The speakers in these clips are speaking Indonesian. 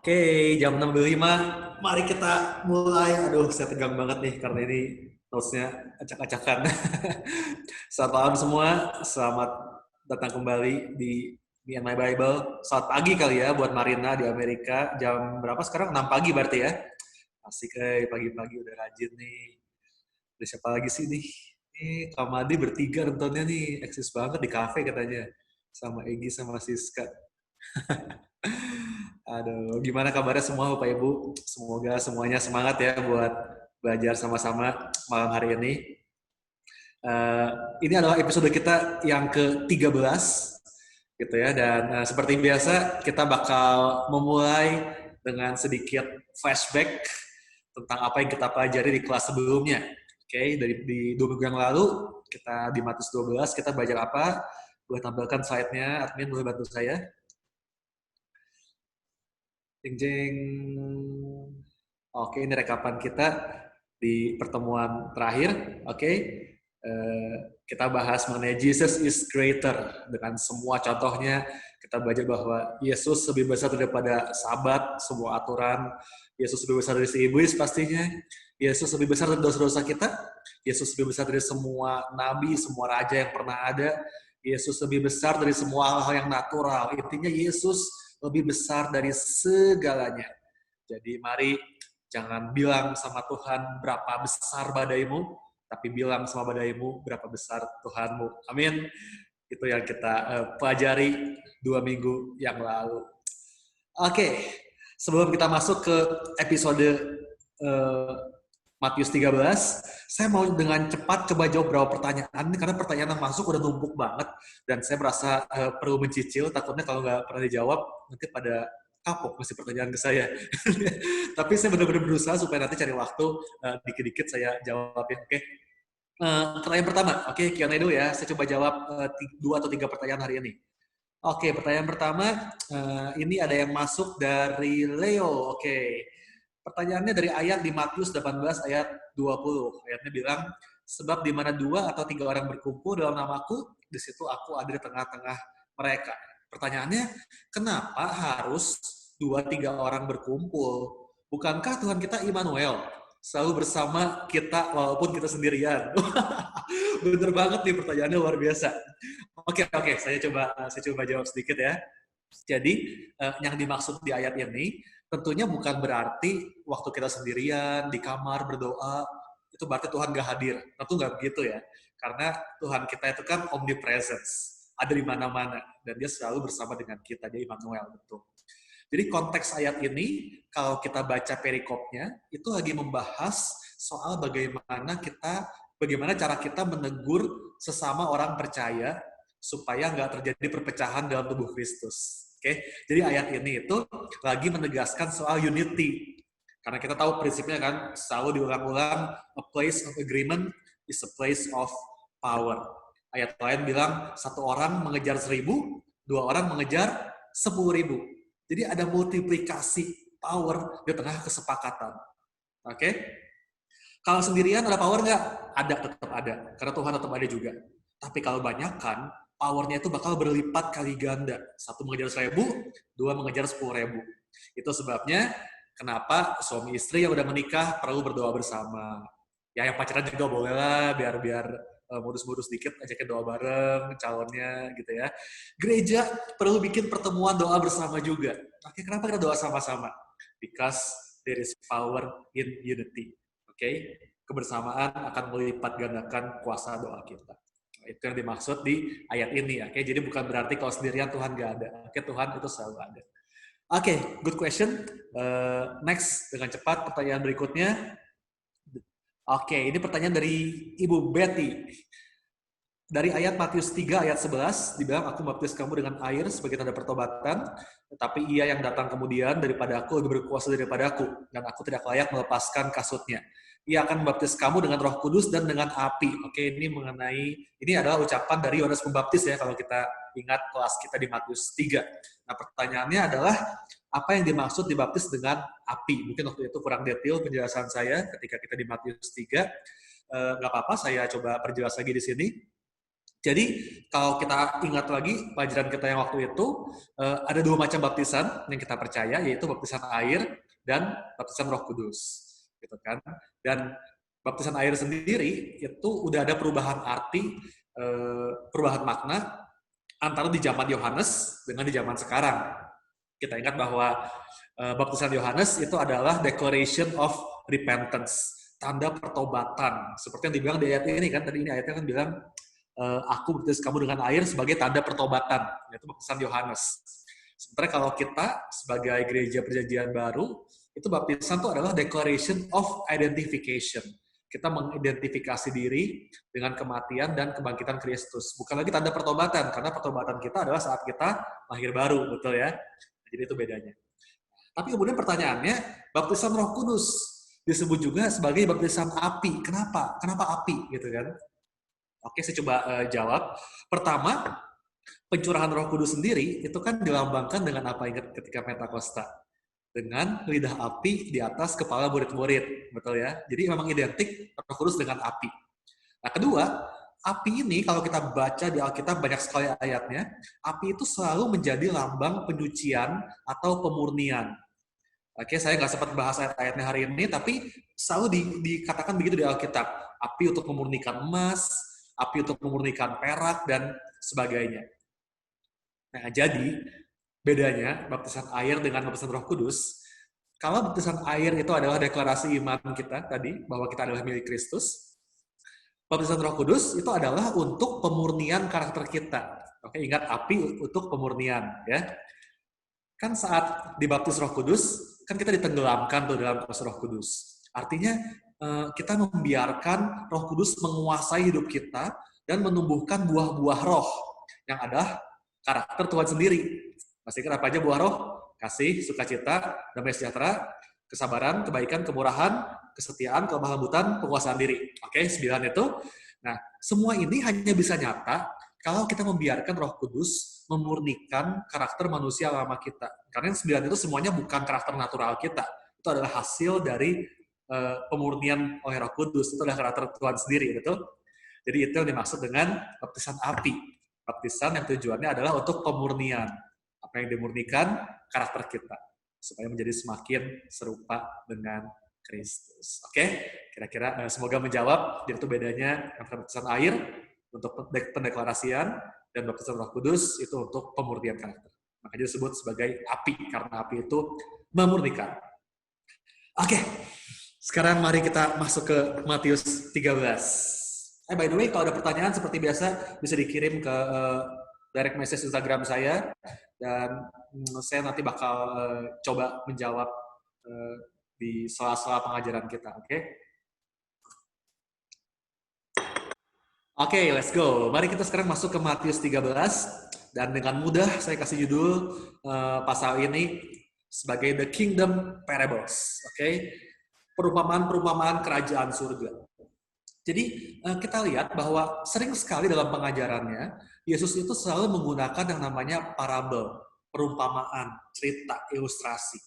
Oke, jam 6.05. Mari kita mulai. Aduh, saya tegang banget nih karena ini notes-nya acak-acakan. Selamat malam semua. Selamat datang kembali di Me and My Bible. Selamat pagi kali ya buat Marina di Amerika. Jam berapa sekarang? 6 pagi berarti ya. Asik, pagi-pagi udah rajin nih. Ada siapa lagi sih nih? Kamadi bertiga nontonnya nih. Eksis banget di kafe katanya. Sama Egi sama Siska. Aduh, gimana kabarnya semua Bapak Ibu? Semoga semuanya semangat ya buat belajar sama-sama malam hari ini. Ini adalah episode kita yang ke-13 gitu ya, dan seperti biasa kita bakal memulai dengan sedikit flashback tentang apa yang kita pelajari di kelas sebelumnya. Oke, di 2 minggu yang lalu kita di Matius 12 kita belajar apa? Boleh tampilkan slide-nya, admin boleh bantu saya. Jeng jeng. Oke, ini rekapan kita di pertemuan terakhir. Oke, kita bahas mengenai Jesus is greater dengan semua contohnya. Kita belajar bahwa Yesus lebih besar daripada sabat, semua aturan. Yesus lebih besar dari si iblis pastinya. Yesus lebih besar dari dosa-dosa kita. Yesus lebih besar dari semua nabi, semua raja yang pernah ada. Yesus lebih besar dari semua hal-hal yang natural. Intinya Yesus lebih besar dari segalanya. Jadi mari jangan bilang sama Tuhan berapa besar badaimu, tapi bilang sama badaimu berapa besar Tuhanmu. Amin. Itu yang kita pelajari 2 minggu yang lalu. Oke, sebelum kita masuk ke episode Matius 13, saya mau dengan cepat coba jawab beberapa pertanyaan, karena pertanyaan yang masuk udah numpuk banget, dan saya merasa perlu mencicil, takutnya kalau nggak pernah dijawab, nanti pada kapok masih pertanyaan ke saya. Tapi saya benar-benar berusaha supaya nanti cari waktu, dikit-dikit saya jawabin. Oke. Pertanyaan pertama, oke, Q&A dulu ya, saya coba jawab 2 atau 3 pertanyaan hari ini. Oke, pertanyaan pertama, ini ada yang masuk dari Leo. Oke. Pertanyaannya dari ayat di Matius 18 ayat 20. Ayatnya bilang, sebab di mana 2 atau 3 orang berkumpul dalam namaku, di situ aku ada di tengah-tengah mereka. Pertanyaannya, kenapa harus 2-3 orang berkumpul? Bukankah Tuhan kita Immanuel? Selalu bersama kita walaupun kita sendirian. Bener banget nih, pertanyaannya luar biasa. Oke, saya coba jawab sedikit ya. Jadi yang dimaksud di ayat ini tentunya bukan berarti waktu kita sendirian di kamar berdoa itu berarti Tuhan gak hadir. Tentu nggak begitu ya. Karena Tuhan kita itu kan omnipresence, ada di mana-mana dan dia selalu bersama dengan kita, dia Immanuel, betul. Jadi konteks ayat ini kalau kita baca perikopnya itu lagi membahas soal bagaimana cara kita menegur sesama orang percaya supaya nggak terjadi perpecahan dalam tubuh Kristus. Oke, jadi ayat ini itu lagi menegaskan soal unity. Karena kita tahu prinsipnya kan selalu diulang-ulang, a place of agreement is a place of power. Ayat lain bilang 1 orang mengejar 1.000, 2 orang mengejar 10.000. Jadi ada multiplikasi power di tengah kesepakatan. Oke? Kalau sendirian ada power nggak? Ada, tetap ada. Karena Tuhan tetap ada juga. Tapi kalau banyakkan, powernya itu bakal berlipat kali ganda. 1 mengejar 1.000, 2 mengejar 10.000. Itu sebabnya kenapa suami istri yang udah menikah perlu berdoa bersama. Ya yang pacaran juga boleh lah, biar modus-modus dikit, ajakin doa bareng, calonnya gitu ya. Gereja perlu bikin pertemuan doa bersama juga. Oke, kenapa kita doa sama-sama? Because there is power in unity. Oke, kebersamaan akan melipat gandakan kuasa doa kita. Itu yang dimaksud di ayat ini. Oke, jadi bukan berarti kalau sendirian Tuhan nggak ada. Oke, Tuhan itu selalu ada. Oke, good question. Next, dengan cepat pertanyaan berikutnya. Oke, ini pertanyaan dari Ibu Betty. Dari ayat Matius 3 ayat 11 dibilang, aku membaptis kamu dengan air sebagai tanda pertobatan, tetapi ia yang datang kemudian daripada aku lebih berkuasa daripada aku, dan aku tidak layak melepaskan kasutnya. Ia akan membaptis kamu dengan Roh Kudus dan dengan api. Oke, ini adalah ucapan dari Yohanes Pembaptis ya, kalau kita ingat kelas kita di Matius 3. Nah, pertanyaannya adalah, apa yang dimaksud dibaptis dengan api? Mungkin waktu itu kurang detail penjelasan saya ketika kita di Matius 3. Nggak apa-apa, saya coba perjelas lagi di sini. Jadi kalau kita ingat lagi pelajaran kita yang waktu itu, ada 2 macam baptisan yang kita percaya, yaitu baptisan air dan baptisan Roh Kudus, gitu kan. Dan baptisan air sendiri itu udah ada perubahan arti, perubahan makna antara di zaman Yohanes dengan di zaman sekarang. Kita ingat bahwa baptisan Yohanes itu adalah declaration of repentance, tanda pertobatan. Seperti yang dibilang di ayat ini kan, tadi ini ayatnya kan bilang, aku baptis kamu dengan air sebagai tanda pertobatan, yaitu baptisan Yohanes. Sementara kalau kita sebagai gereja perjanjian baru, itu baptisan itu adalah declaration of identification. Kita mengidentifikasi diri dengan kematian dan kebangkitan Kristus. Bukan lagi tanda pertobatan, karena pertobatan kita adalah saat kita lahir baru, betul ya? Jadi itu bedanya. Tapi kemudian pertanyaannya, baptisan Roh Kudus disebut juga sebagai baptisan api. Kenapa? Kenapa api, gitu kan? Oke, saya coba jawab. Pertama, pencurahan Roh Kudus sendiri itu kan dilambangkan dengan apa, ingat ketika Pentakosta? Dengan lidah api di atas kepala murid-murid, betul ya? Jadi memang identik Roh Kudus dengan api. Nah, kedua, api ini kalau kita baca di Alkitab banyak sekali ayatnya, api itu selalu menjadi lambang penyucian atau pemurnian. Oke, saya nggak sempat bahas ayat-ayatnya hari ini, tapi selalu dikatakan begitu di Alkitab. Api untuk memurnikan emas, api untuk memurnikan perak, dan sebagainya. Nah, jadi bedanya baptisan air dengan baptisan Roh Kudus, kalau baptisan air itu adalah deklarasi iman kita tadi, bahwa kita adalah milik Kristus, baptisan Roh Kudus itu adalah untuk pemurnian karakter kita. Oke, ingat api untuk pemurnian, ya. Kan saat dibaptis Roh Kudus, kan kita ditenggelamkan tuh dalam kuasa Roh Kudus. Artinya kita membiarkan Roh Kudus menguasai hidup kita dan menumbuhkan buah-buah roh yang ada karakter Tuhan sendiri. Masih ingat apa aja buah roh? Kasih, sukacita, damai sejahtera, kesabaran, kebaikan, kemurahan, kesetiaan, kelemah lembutan, penguasaan diri. Oke, 9 itu. Nah, semua ini hanya bisa nyata kalau kita membiarkan Roh Kudus memurnikan karakter manusia lama kita. Karena yang 9 itu semuanya bukan karakter natural kita. Itu adalah hasil dari pemurnian oleh Roh Kudus. Itu adalah karakter Tuhan sendiri, betul? Jadi itu yang dimaksud dengan baptisan api. Baptisan yang tujuannya adalah untuk pemurnian. Apa yang dimurnikan? Karakter kita. Supaya menjadi semakin serupa dengan Kristus. Oke? Kira-kira semoga menjawab. Jadi itu bedanya antara baptisan air untuk pendeklarasian dan baptisan Roh Kudus itu untuk pemurnian karakter. Makanya disebut sebagai api, karena api itu memurnikan. Oke, sekarang mari kita masuk ke Matius 13. By the way, kalau ada pertanyaan seperti biasa, bisa dikirim ke direct message Instagram saya, dan saya nanti bakal coba menjawab di sela-sela pengajaran kita, oke? Oke, let's go. Mari kita sekarang masuk ke Matius 13, dan dengan mudah saya kasih judul pasal ini sebagai The Kingdom Parables, oke? Perumpamaan-perumpamaan kerajaan surga. Jadi kita lihat bahwa sering sekali dalam pengajarannya, Yesus itu selalu menggunakan yang namanya parabel, perumpamaan, cerita, ilustrasi.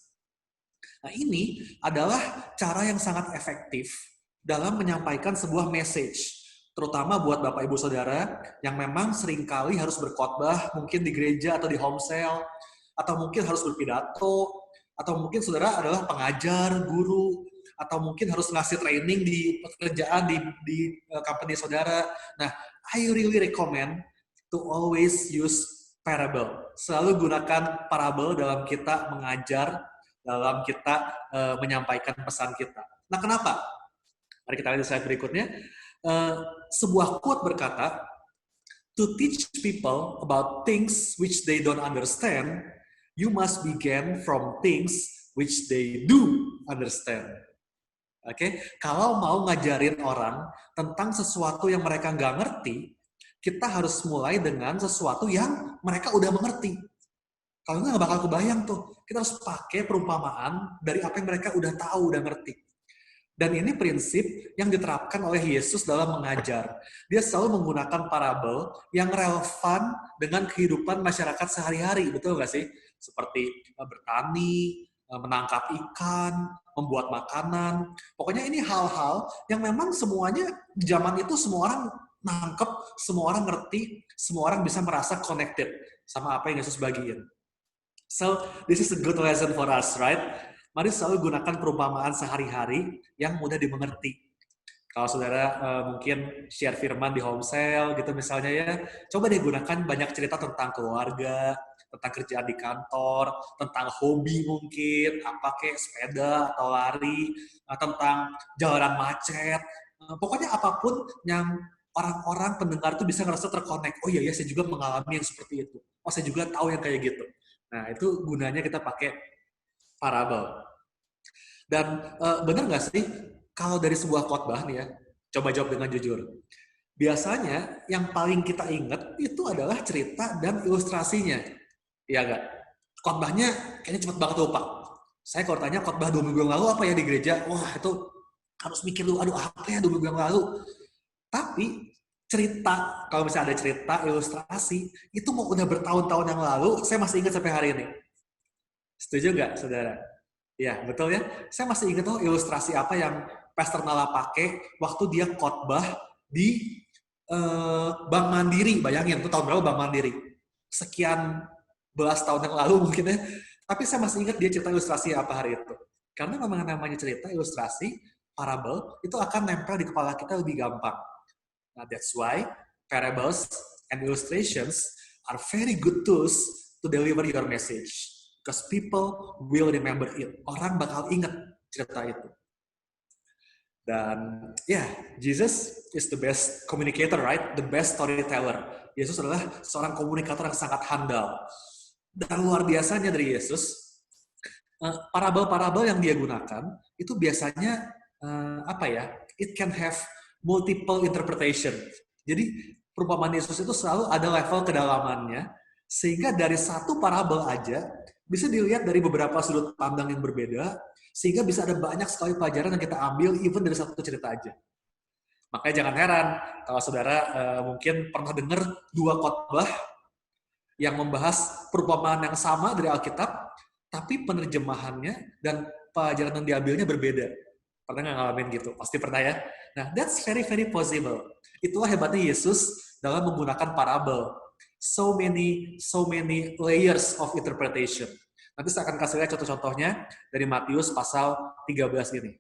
Nah, ini adalah cara yang sangat efektif dalam menyampaikan sebuah message, terutama buat Bapak Ibu Saudara yang memang seringkali harus berkhotbah, mungkin di gereja atau di home cell, atau mungkin harus berpidato, atau mungkin saudara adalah pengajar, guru, atau mungkin harus ngasih training di pekerjaan di company saudara. Nah, I really recommend to always use parable. Selalu gunakan parabel dalam kita mengajar, dalam kita menyampaikan pesan kita. Nah, kenapa? Mari kita lihat slide berikutnya. Sebuah quote berkata, "To teach people about things which they don't understand, you must begin from things which they do understand." Oke, kalau mau ngajarin orang tentang sesuatu yang mereka nggak ngerti, kita harus mulai dengan sesuatu yang mereka udah mengerti. Kalau nggak bakal kebayang tuh, kita harus pakai perumpamaan dari apa yang mereka udah tahu, udah ngerti. Dan ini prinsip yang diterapkan oleh Yesus dalam mengajar. Dia selalu menggunakan parabel yang relevan dengan kehidupan masyarakat sehari-hari, betul nggak sih? Seperti bertani, menangkap ikan, membuat makanan. Pokoknya ini hal-hal yang memang semuanya di zaman itu semua orang nangkep, semua orang ngerti, semua orang bisa merasa connected sama apa yang Yesus bagiin. So, this is a good lesson for us, right? Mari selalu gunakan perumpamaan sehari-hari yang mudah dimengerti. Kalau saudara mungkin share firman di home sale gitu misalnya ya, coba deh gunakan banyak cerita tentang keluarga, tentang kerjaan di kantor, tentang hobi mungkin, apa kayak sepeda atau lari, tentang jalanan macet, pokoknya apapun yang orang-orang pendengar itu bisa ngerasa terkonek. Oh iya ya, saya juga mengalami yang seperti itu. Oh saya juga tahu yang kayak gitu. Nah itu gunanya kita pakai parabel. Dan benar nggak sih, kalau dari sebuah khotbah nih ya, coba jawab dengan jujur. Biasanya yang paling kita ingat itu adalah cerita dan ilustrasinya. Iya nggak? Khotbahnya kayaknya cepet banget lupa. Saya kalau tanya khotbah 2 minggu yang lalu apa ya di gereja, wah itu harus mikir dulu, aduh apa ya 2 minggu yang lalu. Tapi cerita, kalau misalnya ada cerita, ilustrasi, itu mau udah bertahun-tahun yang lalu, saya masih ingat sampai hari ini. Setuju nggak, saudara? Ya, betul ya. Saya masih ingat tuh ilustrasi apa yang Pastor Nala pakai waktu dia khotbah di Bank Mandiri. Bayangin, tuh tahun berapa Bank Mandiri? Sekian belas tahun yang lalu mungkin ya. Tapi saya masih ingat dia cerita ilustrasi apa hari itu. Karena memang namanya cerita, ilustrasi, parabel, itu akan nempel di kepala kita lebih gampang. Nah, that's why parables and illustrations are very good tools to deliver your message. Because people will remember it. Orang bakal ingat cerita itu. Dan ya, yeah, Jesus is the best communicator, right? The best storyteller. Yesus adalah seorang komunikator yang sangat handal. Dan luar biasanya dari Yesus, parabel-parabel yang dia gunakan, itu biasanya, apa ya, it can have multiple interpretation. Jadi, perumpamaan Yesus itu selalu ada level kedalamannya, sehingga dari satu parabel aja, bisa dilihat dari beberapa sudut pandang yang berbeda, sehingga bisa ada banyak sekali pelajaran yang kita ambil, even dari satu cerita aja. Makanya jangan heran, kalau saudara mungkin pernah dengar 2 khotbah yang membahas perumpamaan yang sama dari Alkitab, tapi penerjemahannya dan pelajaran yang diambilnya berbeda. Pernah nggak ngalamin gitu? Pasti pernah ya. Nah, that's very, very possible. Itulah hebatnya Yesus dalam menggunakan parabel. So many layers of interpretation. Nanti saya akan kasih lihat contoh-contohnya dari Matius pasal 13 ini.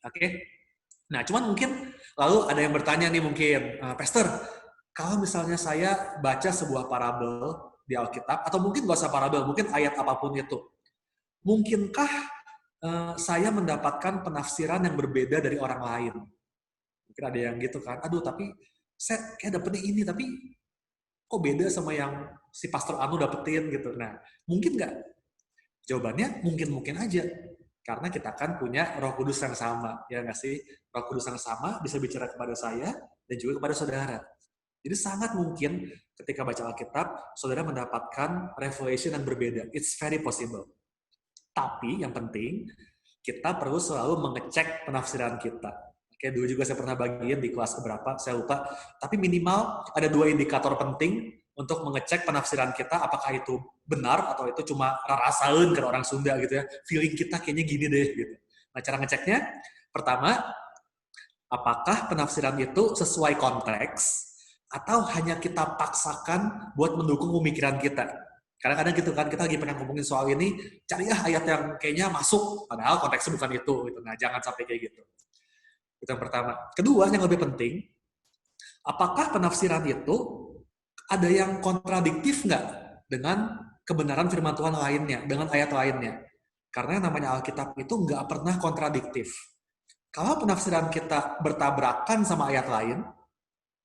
Oke? Nah, cuman mungkin lalu ada yang bertanya nih mungkin, Pastor, kalau misalnya saya baca sebuah parabel di Alkitab, atau mungkin nggak usah parabel, mungkin ayat apapun itu, mungkinkah saya mendapatkan penafsiran yang berbeda dari orang lain? Mungkin ada yang gitu kan, aduh tapi saya kayak dapetnya ini, tapi kok beda sama yang si Pastor Anu dapetin gitu. Nah, mungkin nggak? Jawabannya mungkin-mungkin aja. Karena kita kan punya Roh Kudus yang sama, ya nggak sih? Roh Kudus yang sama bisa bicara kepada saya dan juga kepada saudara. Jadi sangat mungkin ketika baca Alkitab, saudara mendapatkan revelation yang berbeda. It's very possible. Tapi yang penting, kita perlu selalu mengecek penafsiran kita. Oke, dulu juga saya pernah bagiin di kelas keberapa, saya lupa. Tapi minimal ada 2 indikator penting untuk mengecek penafsiran kita, apakah itu benar atau itu cuma rarasaun ke orang Sunda gitu ya. Feeling kita kayaknya gini deh gitu. Nah, cara ngeceknya, pertama, apakah penafsiran itu sesuai konteks atau hanya kita paksakan buat mendukung pemikiran kita. Kadang-kadang gitu kan, kita lagi pengen ngomongin soal ini, carilah ayat yang kayaknya masuk, padahal konteksnya bukan itu. Gitu. Nah, jangan sampai kayak gitu. Itu yang pertama. Kedua, yang lebih penting, apakah penafsiran itu ada yang kontradiktif nggak dengan kebenaran firman Tuhan lainnya, dengan ayat lainnya? Karena yang namanya Alkitab itu nggak pernah kontradiktif. Kalau penafsiran kita bertabrakan sama ayat lain,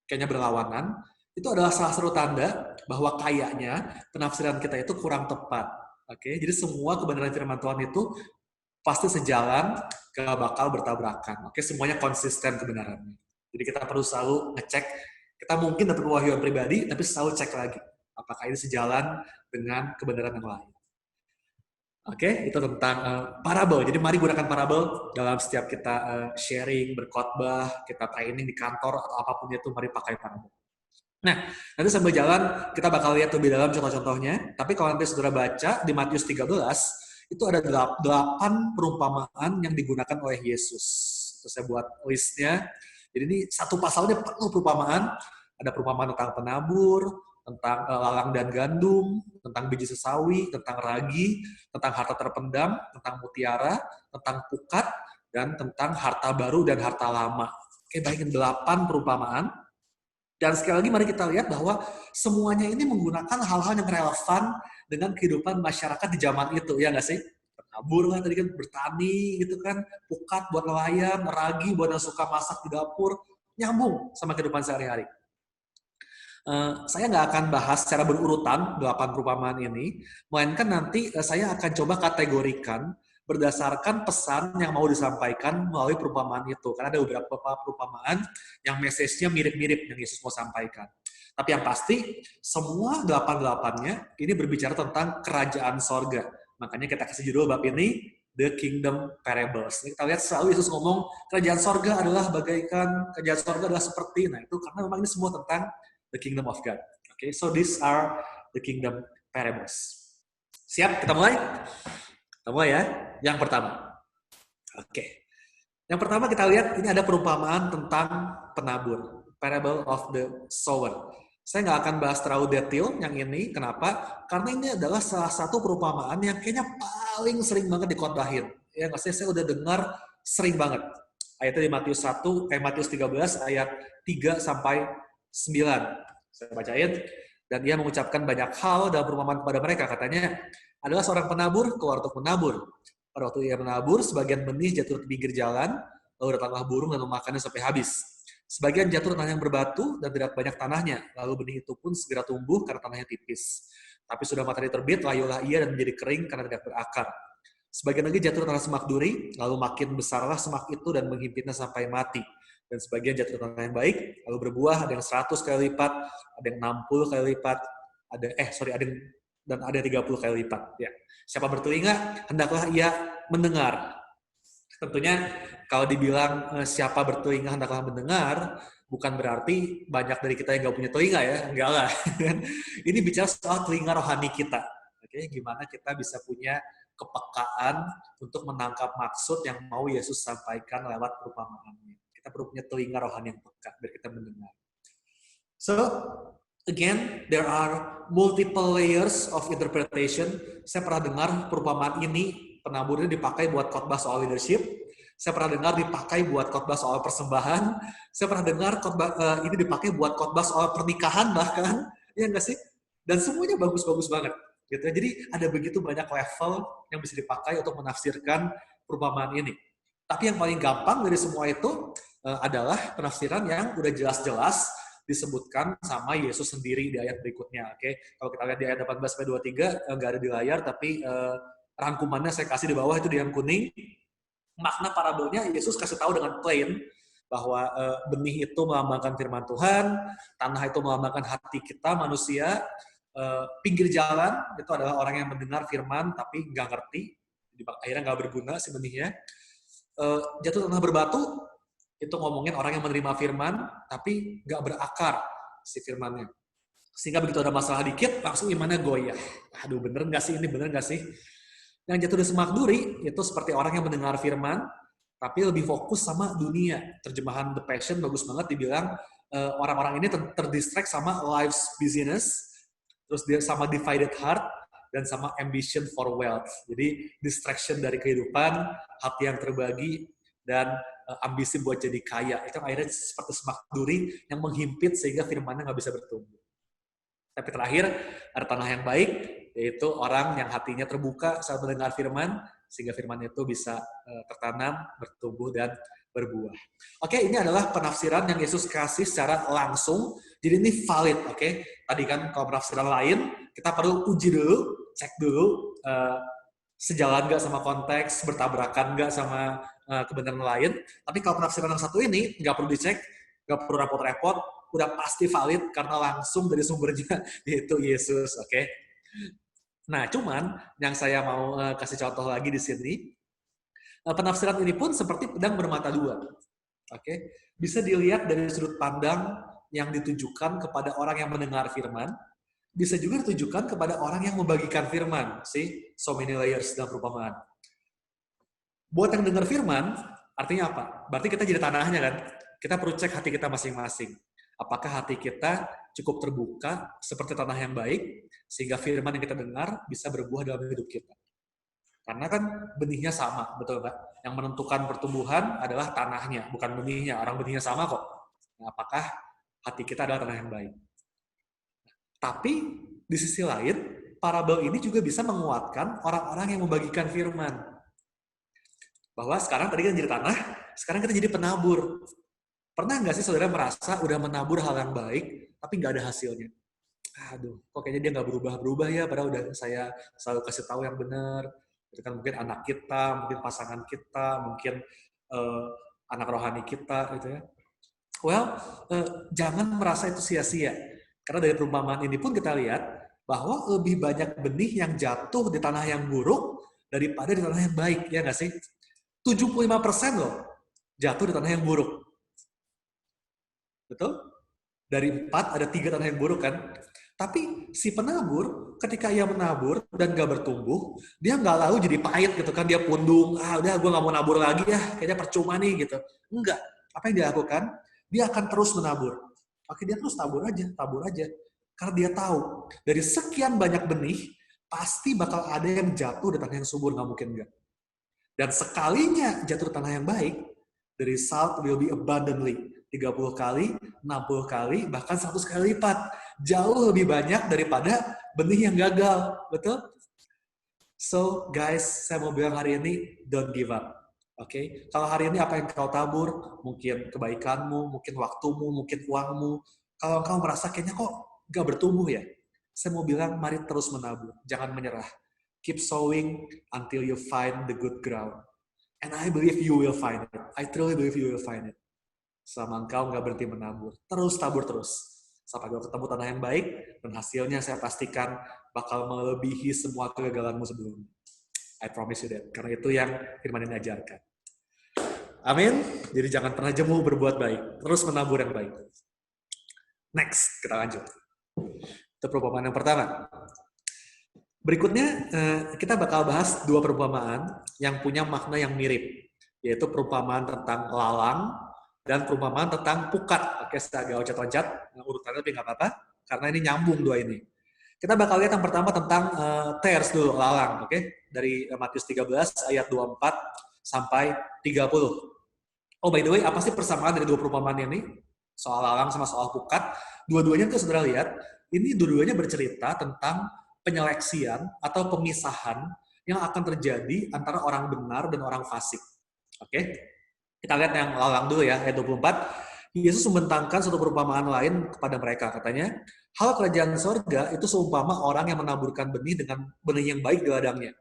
kayaknya berlawanan, itu adalah salah satu tanda bahwa kayaknya penafsiran kita itu kurang tepat. Oke, jadi semua kebenaran firman Tuhan itu pasti sejalan, gak bakal bertabrakan. Oke, semuanya konsisten kebenarannya. Jadi kita perlu selalu ngecek. Kita mungkin dapat wahyuan pribadi, tapi selalu cek lagi apakah ini sejalan dengan kebenaran yang lain. Oke, itu tentang parabel. Jadi mari gunakan parabel dalam setiap kita sharing, berkhotbah, kita training di kantor atau apapun itu, mari pakai parabel. Nah, nanti sambil jalan kita bakal lihat lebih dalam contoh-contohnya. Tapi kalau nanti saudara baca di Matius 13, itu ada 8 perumpamaan yang digunakan oleh Yesus. Itu saya buat listnya. Jadi ini satu pasalnya penuh perumpamaan. Ada perumpamaan tentang penabur, tentang lalang dan gandum, tentang biji sesawi, tentang ragi, tentang harta terpendam, tentang mutiara, tentang pukat, dan tentang harta baru dan harta lama. Oke, bayangin 8 perumpamaan. Dan sekali lagi mari kita lihat bahwa semuanya ini menggunakan hal-hal yang relevan dengan kehidupan masyarakat di zaman itu, ya nggak sih? Penabur lah tadi kan, bertani gitu kan, pukat buat nelayan, ragi buat yang suka masak di dapur, nyambung sama kehidupan sehari-hari. Saya nggak akan bahas secara berurutan 8 perumpamaan ini, melainkan nanti saya akan coba kategorikan berdasarkan pesan yang mau disampaikan melalui perumpamaan itu. Karena ada beberapa perumpamaan yang message-nya mirip-mirip yang Yesus mau sampaikan. Tapi yang pasti, semua 8-8-nya ini berbicara tentang kerajaan sorga. Makanya kita kasih judul bab ini, The Kingdom Parables. Kita lihat selalu Yesus ngomong, kerajaan sorga adalah bagaikan, kerajaan sorga adalah seperti, nah itu karena memang ini semua tentang the kingdom of God. Okay, so these are the kingdom parables. Siap? Kita mulai? Kita mulai ya. Yang pertama. Oke. Yang pertama kita lihat ini ada perumpamaan tentang penabur. Parable of the sower. Saya nggak akan bahas terlalu detail yang ini. Kenapa? Karena ini adalah salah satu perumpamaan yang kayaknya paling sering banget dikhotbahin. Ya, maksudnya saya udah dengar sering banget. Ayatnya di Matius 13 ayat 3 sampai 9. Saya bacain. Dan dia mengucapkan banyak hal dalam perumpamaan kepada mereka. Katanya, adalah seorang penabur keluar untuk menabur. Pada waktu ia menabur, sebagian benih jatuh di pinggir jalan, lalu datanglah burung dan memakannya sampai habis. Sebagian jatuh di tanah yang berbatu dan tidak banyak tanahnya, lalu benih itu pun segera tumbuh karena tanahnya tipis. Tapi sudah matahari terbit, layulah ia dan menjadi kering karena tidak berakar. Sebagian lagi jatuh di tanah semak duri, lalu makin besarlah semak itu dan menghimpitnya sampai mati. Dan sebagian jatuh di tanah yang baik, lalu berbuah, ada yang 100 kali lipat, ada yang 60 kali lipat, ada yang 30 kali lipat. Ya. Siapa bertelinga, hendaklah ia mendengar. Tentunya kalau dibilang siapa bertelinga hendaklah mendengar, bukan berarti banyak dari kita yang nggak punya telinga ya, enggak lah. Ini bicara soal telinga rohani kita. Oke, gimana kita bisa punya kepekaan untuk menangkap maksud yang mau Yesus sampaikan lewat perumpamaannya. Kita perlu punya telinga rohani yang peka biar kita mendengar. So, again, there are multiple layers of interpretation. Saya pernah dengar perumpamaan ini, penabur ini dipakai buat khotbah soal leadership. Saya pernah dengar dipakai buat khotbah soal persembahan. Saya pernah dengar khotbah ini dipakai buat khotbah soal pernikahan bahkan, ya nggak sih? Dan semuanya bagus-bagus banget. Gitu. Jadi ada begitu banyak level yang bisa dipakai untuk menafsirkan perumpamaan ini. Tapi yang paling gampang dari semua itu adalah penafsiran yang udah jelas-jelas disebutkan sama Yesus sendiri di ayat berikutnya. Oke, kalau kita lihat di ayat 18-23 nggak ada di layar, tapi rangkumannya saya kasih di bawah itu di yang kuning. Makna parabelnya Yesus kasih tahu dengan plain bahwa benih itu melambangkan firman Tuhan, tanah itu melambangkan hati kita manusia, pinggir jalan itu adalah orang yang mendengar firman tapi nggak ngerti, akhirnya nggak berguna si benihnya. Jatuh tanah berbatu itu ngomongin orang yang menerima firman tapi nggak berakar si firmannya, sehingga begitu ada masalah dikit langsung imannya goyah. Aduh, bener nggak sih ini, bener nggak sih? Yang jatuh di semak duri itu seperti orang yang mendengar firman tapi lebih fokus sama dunia. Terjemahan The Passion bagus banget, dibilang orang-orang ini terdistract sama life's busyness, terus dia sama divided heart, dan sama ambition for wealth. Jadi distraction dari kehidupan, hati yang terbagi, dan ambisi buat jadi kaya. Itu akhirnya seperti semak duri yang menghimpit sehingga firmannya nggak bisa bertumbuh. Tapi terakhir, ada tanah yang baik, yaitu orang yang hatinya terbuka saat mendengar firman, sehingga firman itu bisa tertanam, bertumbuh, dan berbuah. Oke, ini adalah penafsiran yang Yesus kasih secara langsung, jadi ini valid. Oke, tadi kan kalau penafsiran lain, kita perlu uji dulu, cek dulu, sejalan nggak sama konteks, bertabrakan nggak sama kebenaran lain. Tapi kalau penafsiran yang satu ini, nggak perlu dicek, nggak perlu repot-repot, udah pasti valid karena langsung dari sumbernya, yaitu Yesus. Oke. Nah, cuman yang saya mau kasih contoh lagi di sini, penafsiran ini pun seperti pedang bermata dua. Oke, bisa dilihat dari sudut pandang yang ditujukan kepada orang yang mendengar firman, bisa juga ditujukan kepada orang yang membagikan firman. See, so many layers dalam perumpamaan. Buat yang dengar firman, Artinya apa? Berarti kita jadi tanahnya kan? Kita perlu cek hati kita masing-masing. Apakah hati kita cukup terbuka seperti tanah yang baik, sehingga firman yang kita dengar bisa berbuah dalam hidup kita. Karena kan benihnya sama, betul nggak? Yang menentukan pertumbuhan adalah tanahnya, bukan benihnya. Orang benihnya sama kok. Nah, apakah hati kita adalah tanah yang baik? Tapi di sisi lain, parabel ini juga bisa menguatkan orang-orang yang membagikan firman. Bahwa sekarang tadi kita jadi tanah, sekarang kita jadi penabur. Pernah nggak sih saudara merasa udah menabur hal yang baik, tapi nggak ada hasilnya? Aduh, kok kayaknya dia nggak berubah-berubah ya, padahal udah saya selalu kasih tahu yang benar. Itu kan mungkin anak kita, mungkin pasangan kita, mungkin uh, anak rohani kita, gitu ya. Well, jangan merasa itu sia-sia. Karena dari perumpamaan ini pun kita lihat bahwa lebih banyak benih yang jatuh di tanah yang buruk daripada di tanah yang baik, ya nggak sih? 75% loh jatuh di tanah yang buruk. Betul? Dari 4 ada 3 tanah yang buruk kan? Tapi si penabur, ketika ia menabur dan gak bertumbuh, dia nggak lalu jadi pahit gitu kan, dia pundung, udah gue nggak mau nabur lagi ya, kayaknya percuma nih gitu. Enggak. Apa yang dia lakukan? Dia akan terus menabur. Oke, dia terus tabur aja. Karena dia tahu, dari sekian banyak benih, pasti bakal ada yang jatuh di tanah yang subur, nggak mungkin enggak. Dan sekalinya jatuh di tanah yang baik, the result will be abundantly. 30 kali, 60 kali, bahkan 100 kali lipat. Jauh lebih banyak daripada benih yang gagal. Betul? So, guys, saya mau bilang hari ini, don't give up. Oke, kalau hari ini apa yang kau tabur, mungkin kebaikanmu, mungkin waktumu, mungkin uangmu. Kalau kau merasa kayaknya kok gak bertumbuh ya, saya mau bilang mari terus menabur, jangan menyerah. Keep sowing until you find the good ground. And I believe you will find it. I truly believe you will find it. Selama engkau nggak berhenti menabur, terus tabur terus. Sampai kau ketemu tanah yang baik, dan hasilnya saya pastikan bakal melebihi semua kegagalanmu sebelumnya. I promise you that. Karena itu yang firman ini ajarkan. Amin. Jadi jangan pernah jemu berbuat baik. Terus menabur yang baik. Next, kita lanjut. Itu perumpamaan yang pertama. Berikutnya, kita bakal bahas 2 perumpamaan yang punya makna yang mirip. Yaitu perumpamaan tentang lalang dan perumpamaan tentang pukat. Oke, saya agak loncat-loncat. Urutannya tapi nggak apa-apa. Karena ini nyambung 2 ini. Kita bakal lihat yang pertama tentang tares dulu, lalang. Oke, dari Matius 13 ayat 24 sampai 30. Oh, by the way, apa sih persamaan dari 2 perumpamaan ini? Soal lalang sama soal pukat. Dua-duanya tuh saudara lihat, ini dua-duanya bercerita tentang penyeleksian atau pemisahan yang akan terjadi antara orang benar dan orang fasik. Oke? Kita lihat yang lalang dulu ya, ayat 24. Yesus membentangkan suatu perumpamaan lain kepada mereka. Katanya, hal kerajaan sorga itu seumpama orang yang menaburkan benih dengan benih yang baik di ladangnya.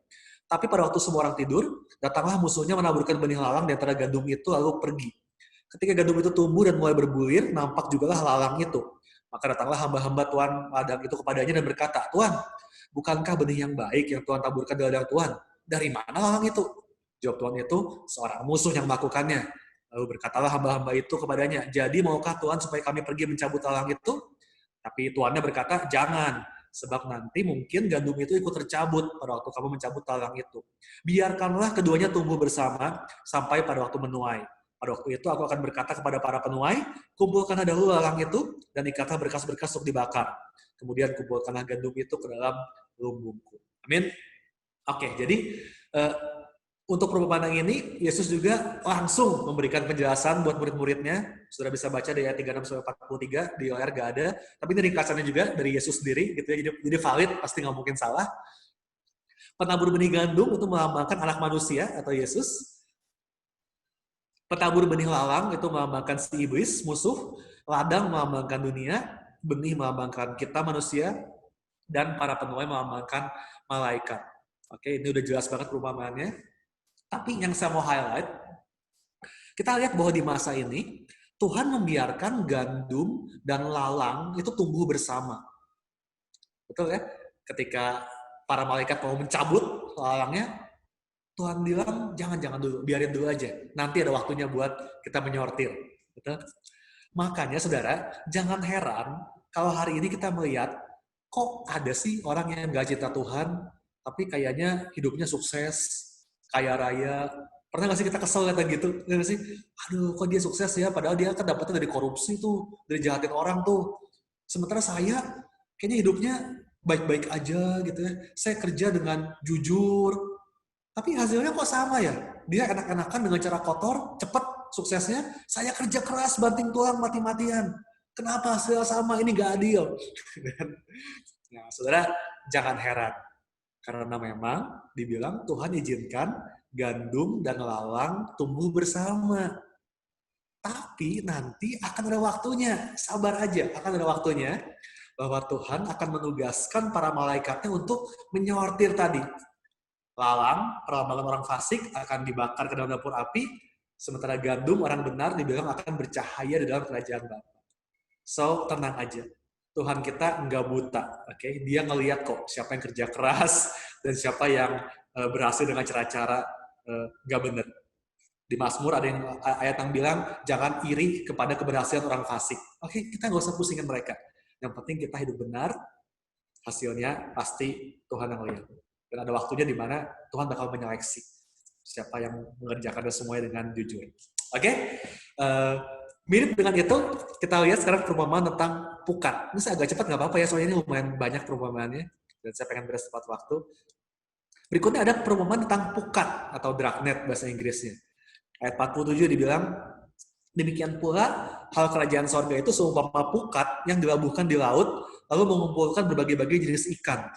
Tapi pada waktu semua orang tidur, datanglah musuhnya menaburkan benih lalang di antara gandum itu lalu pergi. Ketika gandum itu tumbuh dan mulai berbulir, nampak jugalah lalang itu. Maka datanglah hamba-hamba Tuhan ladang itu kepadanya dan berkata, Tuhan, bukankah benih yang baik yang Tuhan taburkan di ladang Tuhan? Dari mana lalang itu? Jawab Tuhan itu, seorang musuh yang melakukannya. Lalu berkatalah hamba-hamba itu kepadanya, jadi maukah Tuhan supaya kami pergi mencabut lalang itu? Tapi tuannya berkata, jangan. Sebab nanti mungkin gandum itu ikut tercabut pada waktu kamu mencabut lalang itu. Biarkanlah keduanya tumbuh bersama sampai pada waktu menuai. Pada waktu itu aku akan berkata kepada para penuai, kumpulkanlah dahulu lalang itu dan ikatlah berkas-berkas untuk dibakar. Kemudian kumpulkanlah gandum itu ke dalam lumbungku. Amin. Oke, jadi untuk perumpamaan ini, Yesus juga langsung memberikan penjelasan buat murid-muridnya. Sudah bisa baca dari ayat 36-43, di layar gak ada. Tapi ini ringkasannya juga dari Yesus sendiri, gitu ya. Jadi valid, pasti nggak mungkin salah. Penabur benih gandum itu melambangkan anak manusia atau Yesus. Penabur benih lalang itu melambangkan si iblis, musuh. Ladang melambangkan dunia. Benih melambangkan kita manusia. Dan para penuai melambangkan malaikat. Oke, ini udah jelas banget perumpamaannya. Tapi yang saya mau highlight, kita lihat bahwa di masa ini, Tuhan membiarkan gandum dan lalang itu tumbuh bersama. Betul ya? Ketika para malaikat mau mencabut lalangnya, Tuhan bilang, jangan dulu, biarin dulu aja. Nanti ada waktunya buat kita menyortir. Betul? Makanya saudara, jangan heran kalau hari ini kita melihat, kok ada sih orang yang gak cinta Tuhan, tapi kayaknya hidupnya sukses, kaya raya, Pernah nggak sih kita kesel lihat gitu? Nggak sih? Aduh, kok dia sukses ya? Padahal dia kan dapetnya dari korupsi tuh, dari jahatin orang tuh. Sementara saya kayaknya hidupnya baik-baik aja gitu ya. Saya kerja dengan jujur, tapi hasilnya kok sama ya? Dia enak-enakan dengan cara kotor, cepat suksesnya. Saya kerja keras, banting tulang, mati-matian. Kenapa hasil sama? Ini nggak adil. Nah, saudara, jangan heran. Karena memang dibilang Tuhan izinkan gandum dan lalang tumbuh bersama. Tapi nanti akan ada waktunya. Sabar aja, akan ada waktunya bahwa Tuhan akan menugaskan para malaikatnya untuk menyortir tadi. Lalang, perlambangan orang fasik, akan dibakar ke dalam dapur api, sementara gandum orang benar dibilang akan bercahaya di dalam kerajaan Bapa. So, tenang aja. Tuhan kita nggak buta, oke? Okay? Dia ngelihat kok siapa yang kerja keras dan siapa yang berhasil dengan cara-cara nggak benar. Di Mazmur ada yang ayat yang bilang jangan iri kepada keberhasilan orang fasik. Oke, okay? Kita nggak usah pusingin mereka. Yang penting kita hidup benar, hasilnya pasti Tuhan yang lihat. Dan ada waktunya di mana Tuhan bakal menyeleksi siapa yang mengerjakan semuanya dengan jujur. Oke? Mirip dengan itu, kita lihat sekarang perumpamaan tentang pukat. Ini saya agak cepat nggak apa-apa ya, soalnya ini lumayan banyak perumpamaannya. Dan saya pengen beres tepat waktu. Berikutnya ada perumpamaan tentang pukat atau dragnet bahasa Inggrisnya. Ayat 47 dibilang, demikian pula hal kerajaan sorga itu seumpama pukat yang dilabuhkan di laut, lalu mengumpulkan berbagai-bagai jenis ikan.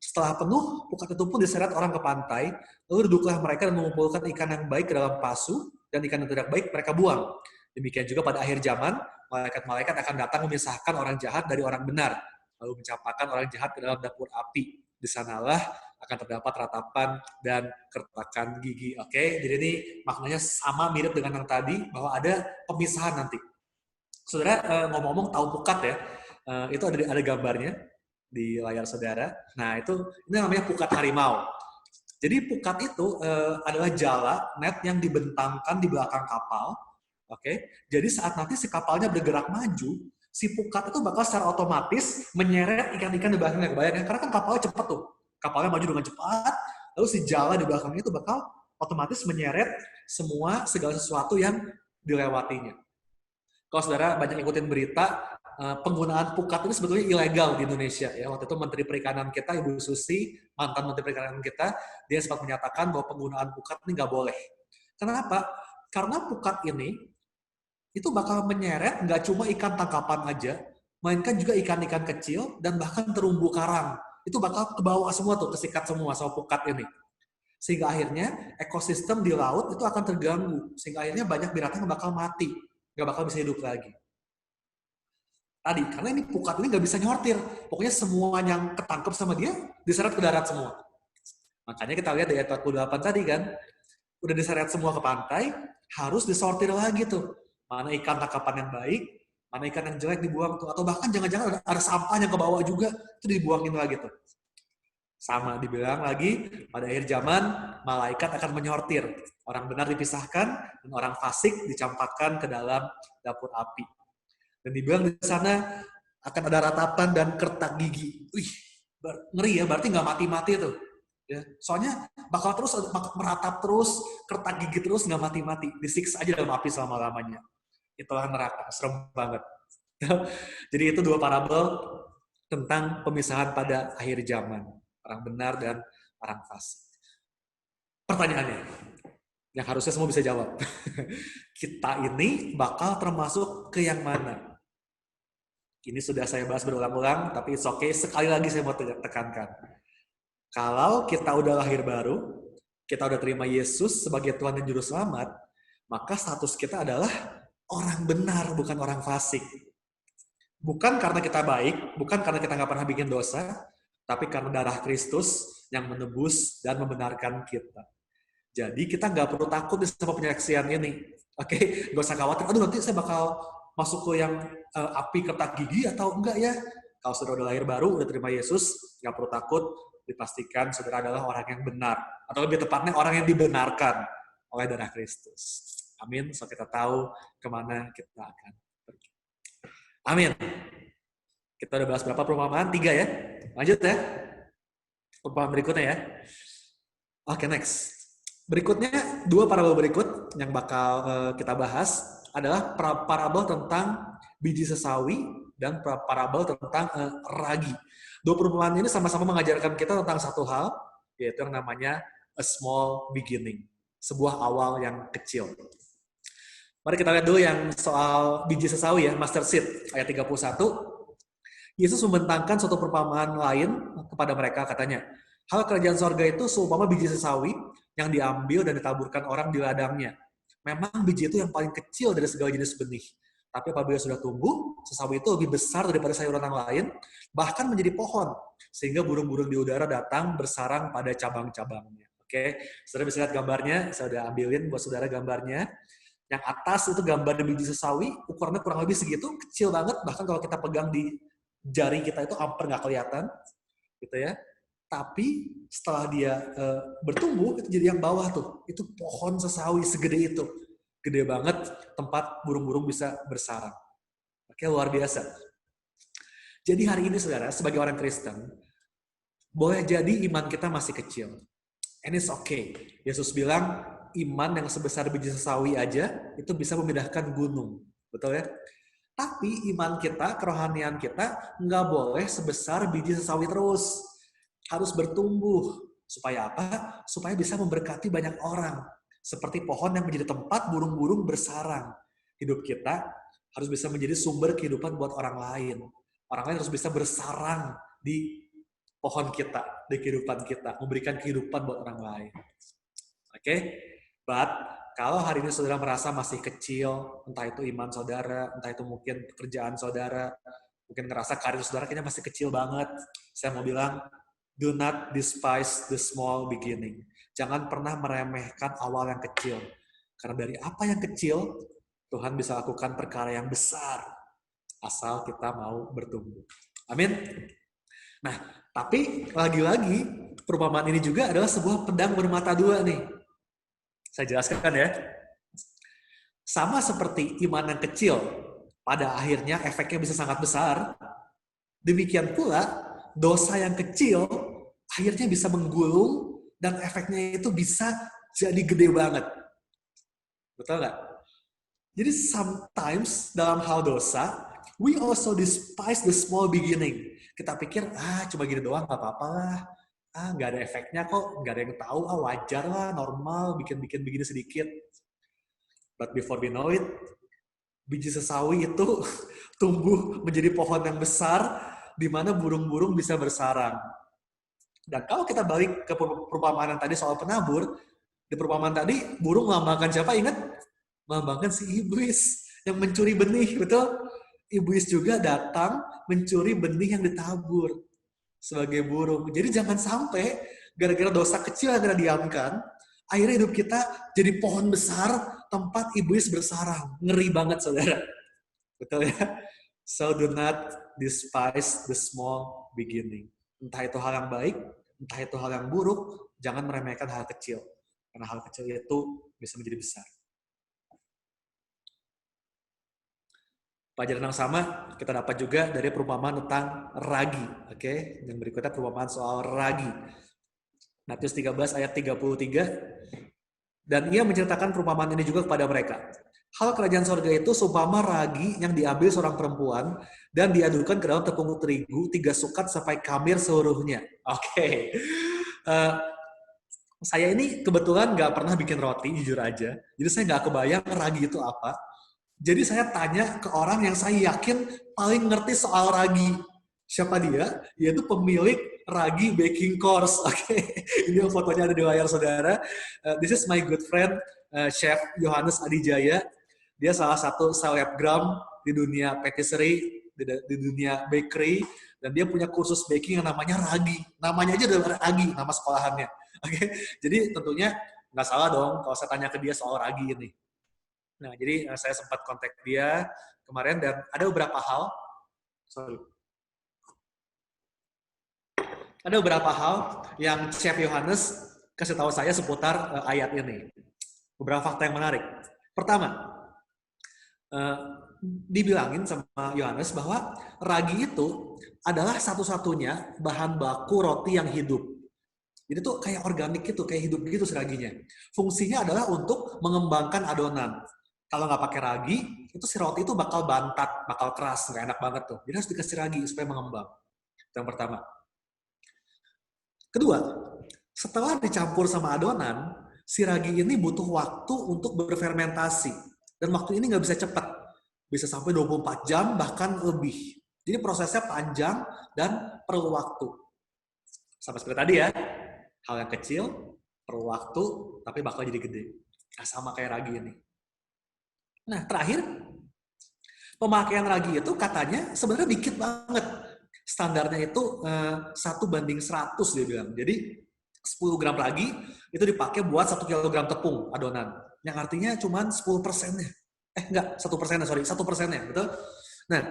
Setelah penuh, pukat itu pun diseret orang ke pantai, lalu duduklah mereka dan mengumpulkan ikan yang baik ke dalam pasu, dan ikan yang tidak baik mereka buang. Demikian juga pada akhir zaman, malaikat-malaikat akan datang memisahkan orang jahat dari orang benar, lalu mencampakkan orang jahat ke dalam dapur api. Di sanalah akan terdapat ratapan dan kertakan gigi. Oke, jadi ini maknanya sama mirip dengan yang tadi, bahwa ada pemisahan nanti. Saudara, ngomong-ngomong tahu pukat ya, itu ada gambarnya di layar saudara. Nah, ini namanya pukat harimau. Jadi pukat itu adalah jala net yang dibentangkan di belakang kapal. Oke, jadi saat nanti si kapalnya bergerak maju, si pukat itu bakal secara otomatis menyeret ikan-ikan di belakangnya. Kebayang, karena kan kapalnya cepat tuh. Kapalnya maju dengan cepat, lalu si jala di belakangnya itu bakal otomatis menyeret segala sesuatu yang dilewatinya. Kalau saudara banyak ikutin berita, penggunaan pukat ini sebetulnya ilegal di Indonesia. Ya, waktu itu Menteri Perikanan kita, Ibu Susi, mantan Menteri Perikanan kita, dia sempat menyatakan bahwa penggunaan pukat ini nggak boleh. Kenapa? Karena pukat ini itu bakal menyeret nggak cuma ikan tangkapan aja, melainkan juga ikan-ikan kecil dan bahkan terumbu karang. Itu bakal ke bawah semua tuh, kesikat semua sama pukat ini. Sehingga akhirnya ekosistem di laut itu akan terganggu. Sehingga akhirnya banyak binatang yang bakal mati, nggak bakal bisa hidup lagi. Tadi, karena ini pukat ini nggak bisa nyortir. Pokoknya semua yang ketangkep sama dia, diseret ke darat semua. Makanya kita lihat di ayat 48 tadi kan, udah diseret semua ke pantai, harus disortir lagi tuh. Mana ikan tangkapan yang baik, mana ikan yang jelek dibuang tuh. Atau bahkan jangan-jangan ada sampah yang ke bawah juga, itu dibuangin lagi tuh. Sama dibilang lagi, pada akhir zaman, malaikat akan menyortir. Orang benar dipisahkan, dan orang fasik dicampakkan ke dalam dapur api. Dan dibilang di sana akan ada ratapan dan kertak gigi. Wih, ngeri ya, berarti nggak mati-mati tuh. Ya, soalnya bakal meratap terus, kertak gigi terus, nggak mati-mati. Disiksa aja dalam api selama-lamanya. Itulah neraka, serem banget. Jadi itu dua parabel tentang pemisahan pada akhir zaman. Orang benar dan orang fasik. Pertanyaannya, yang harusnya semua bisa jawab. Kita ini bakal termasuk ke yang mana? Ini sudah saya bahas berulang-ulang, tapi it's okay. Sekali lagi saya mau tekankan. Kalau kita udah lahir baru, kita udah terima Yesus sebagai Tuhan dan Juru Selamat, maka status kita adalah orang benar, bukan orang fasik. Bukan karena kita baik, bukan karena kita nggak pernah bikin dosa, tapi karena darah Kristus yang menebus dan membenarkan kita. Jadi kita nggak perlu takut sama penyaksian ini. Oke, nggak usah khawatir, aduh nanti saya bakal masuk ke yang api kertak gigi atau enggak ya. Kalau saudara udah lahir baru, udah terima Yesus, nggak perlu takut, dipastikan saudara adalah orang yang benar. Atau lebih tepatnya orang yang dibenarkan oleh darah Kristus. Amin, so kita tahu kemana kita akan pergi. Amin. Kita udah bahas berapa perumpamaan? 3 ya. Lanjut ya. Perumpamaan berikutnya ya. Oke, next. Berikutnya, dua parabel berikut yang bakal kita bahas adalah parabel tentang biji sesawi dan parabel tentang ragi. Dua perumpamaan ini sama-sama mengajarkan kita tentang satu hal, yaitu yang namanya a small beginning, sebuah awal yang kecil. Mari kita lihat dulu yang soal biji sesawi ya, mustard seed, ayat 31. Yesus membentangkan suatu perumpamaan lain kepada mereka, katanya, hal kerajaan sorga itu seumpama biji sesawi yang diambil dan ditaburkan orang di ladangnya. Memang biji itu yang paling kecil dari segala jenis benih. Tapi apabila sudah tumbuh, sesawi itu lebih besar daripada sayuran yang lain, bahkan menjadi pohon, sehingga burung-burung di udara datang bersarang pada cabang-cabangnya. Oke, saudara bisa lihat gambarnya, saya udah ambilin buat saudara gambarnya. Yang atas itu gambar biji sesawi, ukurannya kurang lebih segitu, kecil banget, bahkan kalau kita pegang di jari kita itu hampir nggak kelihatan, gitu ya. Tapi setelah dia bertumbuh, itu jadi yang bawah tuh, itu pohon sesawi segede itu, gede banget, tempat burung-burung bisa bersarang. Oke, luar biasa. Jadi hari ini saudara, sebagai orang Kristen, boleh jadi iman kita masih kecil. And it's okay. Yesus bilang, iman yang sebesar biji sesawi aja, itu bisa memindahkan gunung. Betul ya? Tapi iman kita, kerohanian kita, nggak boleh sebesar biji sesawi terus. Harus bertumbuh. Supaya apa? Supaya bisa memberkati banyak orang. Seperti pohon yang menjadi tempat burung-burung bersarang. Hidup kita harus bisa menjadi sumber kehidupan buat orang lain. Orang lain harus bisa bersarang di pohon kita, di kehidupan kita. Memberikan kehidupan buat orang lain. Oke? But kalau hari ini saudara merasa masih kecil, entah itu iman saudara, entah itu mungkin pekerjaan saudara, mungkin ngerasa karir saudara kayaknya masih kecil banget, saya mau bilang, do not despise the small beginning. Jangan pernah meremehkan awal yang kecil. Karena dari apa yang kecil, Tuhan bisa lakukan perkara yang besar, asal kita mau bertumbuh. Amin. Nah, tapi lagi-lagi, perumpamaan ini juga adalah sebuah pedang bermata dua nih. Saya jelaskan ya. Sama seperti iman yang kecil, pada akhirnya efeknya bisa sangat besar. Demikian pula, dosa yang kecil akhirnya bisa menggulung dan efeknya itu bisa jadi gede banget. Betul nggak? Jadi sometimes dalam hal dosa, we also despise the small beginning. Kita pikir, cuma gini doang, nggak apa-apa lah. Nggak ada efeknya kok, nggak ada yang tahu, wajar lah, normal, bikin-bikin begini sedikit. But before we know it, biji sesawi itu tumbuh menjadi pohon yang besar, di mana burung-burung bisa bersarang. Dan kalau kita balik ke perumpamaan tadi soal penabur, di perumpamaan tadi, burung melambangkan siapa? Ingat? Melambangkan si iblis yang mencuri benih, betul? Iblis juga datang mencuri benih yang ditabur sebagai burung. Jadi jangan sampai gara-gara dosa kecil yang kita diamkan, akhirnya hidup kita jadi pohon besar tempat iblis bersarang. Ngeri banget, saudara. Betul ya? So do not despise the small beginning. Entah itu hal yang baik, entah itu hal yang buruk, jangan meremehkan hal kecil. Karena hal kecil itu bisa menjadi besar. Pelajaran yang sama kita dapat juga dari perumpamaan tentang ragi. Oke, yang berikutnya perumpamaan soal ragi. Matius 13 ayat 33. Dan ia menceritakan perumpamaan ini juga kepada mereka. Hal kerajaan sorga itu seumpama ragi yang diambil seorang perempuan dan diadukan ke dalam tepung terigu 3 sukat sampai kamir seluruhnya. Oke. Saya ini kebetulan nggak pernah bikin roti, jujur aja. Jadi saya nggak kebayang ragi itu apa. Jadi saya tanya ke orang yang saya yakin paling ngerti soal ragi. Siapa dia? Yaitu pemilik ragi baking course. Oke, ini fotonya ada di layar saudara. This is my good friend, Chef Yohanes Adijaya. Dia salah satu selebgram di dunia patisserie, di dunia bakery, dan dia punya kursus baking yang namanya ragi. Namanya aja adalah ragi, nama sekolahannya. Oke, jadi tentunya nggak salah dong kalau saya tanya ke dia soal ragi ini. Nah, jadi saya sempat kontak dia kemarin dan ada beberapa hal, yang Chef Yohanes kasih tahu saya seputar ayat ini. Beberapa fakta yang menarik. Pertama, dibilangin sama Yohanes bahwa ragi itu adalah satu-satunya bahan baku roti yang hidup. Jadi tuh kayak organik gitu, kayak hidup gitu si raginya. Fungsinya adalah untuk mengembangkan adonan. Kalau nggak pakai ragi, itu si roti itu bakal bantat, bakal keras, nggak enak banget tuh. Jadi harus dikasih ragi supaya mengembang. Itu yang pertama. Kedua, setelah dicampur sama adonan, si ragi ini butuh waktu untuk berfermentasi. Dan waktu ini nggak bisa cepat. Bisa sampai 24 jam, bahkan lebih. Jadi prosesnya panjang dan perlu waktu. Sama seperti tadi ya, hal yang kecil, perlu waktu, tapi bakal jadi gede. Nah, sama kayak ragi ini. Nah, terakhir, pemakaian ragi itu katanya sebenarnya dikit banget. Standarnya itu 1:100 dia bilang. Jadi 10 gram ragi itu dipakai buat 1 kilogram tepung adonan. Yang artinya cuma 10%-nya. Enggak, 1%-nya, sorry. 1%-nya, betul? Nah,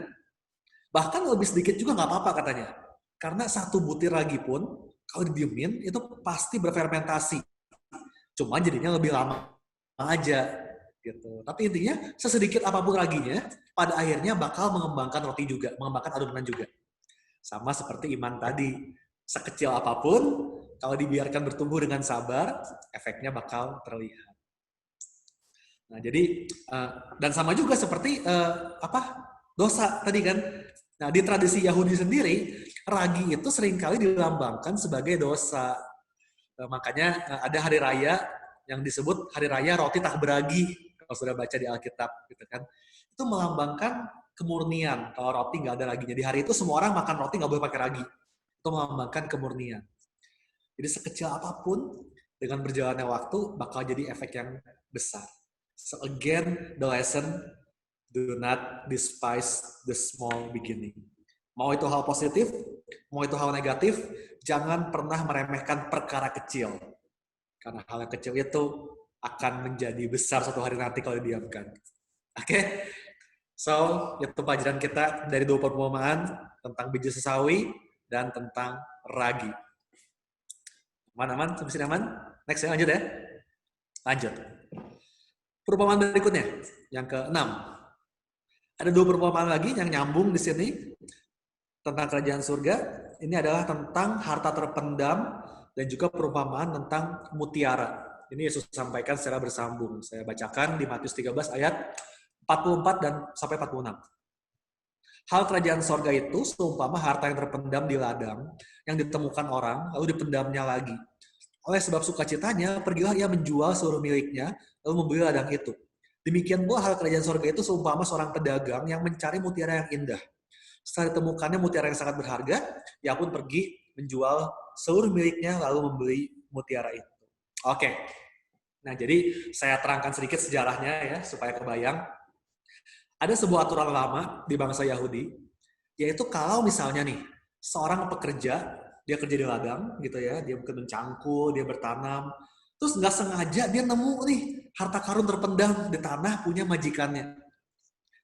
bahkan lebih sedikit juga nggak apa-apa katanya. Karena 1 butir ragi pun, kalau didiemin, itu pasti berfermentasi. Cuma jadinya lebih lama aja. Gitu. Tapi intinya, sesedikit apapun raginya, pada akhirnya bakal mengembangkan roti juga, mengembangkan adonan juga. Sama seperti iman tadi. Sekecil apapun, kalau dibiarkan bertumbuh dengan sabar, efeknya bakal terlihat. Nah, jadi dan sama juga seperti dosa tadi kan. Nah, di tradisi Yahudi sendiri, ragi itu seringkali dilambangkan sebagai dosa. Makanya ada hari raya yang disebut hari raya roti tak beragi, kalau sudah baca di Alkitab, gitu kan. Itu melambangkan kemurnian. Kalau roti nggak ada raginya. Di hari itu semua orang makan roti nggak boleh pakai ragi. Itu melambangkan kemurnian. Jadi sekecil apapun, dengan berjalannya waktu, bakal jadi efek yang besar. So again, the lesson, do not despise the small beginning. Mau itu hal positif, mau itu hal negatif, jangan pernah meremehkan perkara kecil. Karena hal yang kecil itu akan menjadi besar suatu hari nanti kalau didiamkan. Oke? So, itu pelajaran kita dari 2 perumpamaan tentang biji sesawi dan tentang ragi. Aman-aman? Sampai sini aman? Next ya, lanjut ya. Lanjut. Perumpamaan berikutnya, yang ke-6. Ada 2 perumpamaan lagi yang nyambung di sini tentang kerajaan surga. Ini adalah tentang harta terpendam dan juga perumpamaan tentang mutiara. Ini Yesus sampaikan secara bersambung. Saya bacakan di Matius 13 ayat 44 dan sampai 46. Hal kerajaan sorga itu seumpama harta yang terpendam di ladang yang ditemukan orang, lalu dipendamnya lagi. Oleh sebab sukacitanya, pergilah ia menjual seluruh miliknya, lalu membeli ladang itu. Demikian pula hal kerajaan sorga itu seumpama seorang pedagang yang mencari mutiara yang indah. Setelah ditemukannya mutiara yang sangat berharga, ia pun pergi menjual seluruh miliknya, lalu membeli mutiara itu. Oke. Nah, jadi saya terangkan sedikit sejarahnya ya, supaya kebayang. Ada sebuah aturan lama di bangsa Yahudi, yaitu kalau misalnya nih, seorang pekerja, dia kerja di ladang gitu ya, dia mungkin mencangkul, dia bertanam, terus nggak sengaja dia nemu nih harta karun terpendam di tanah punya majikannya.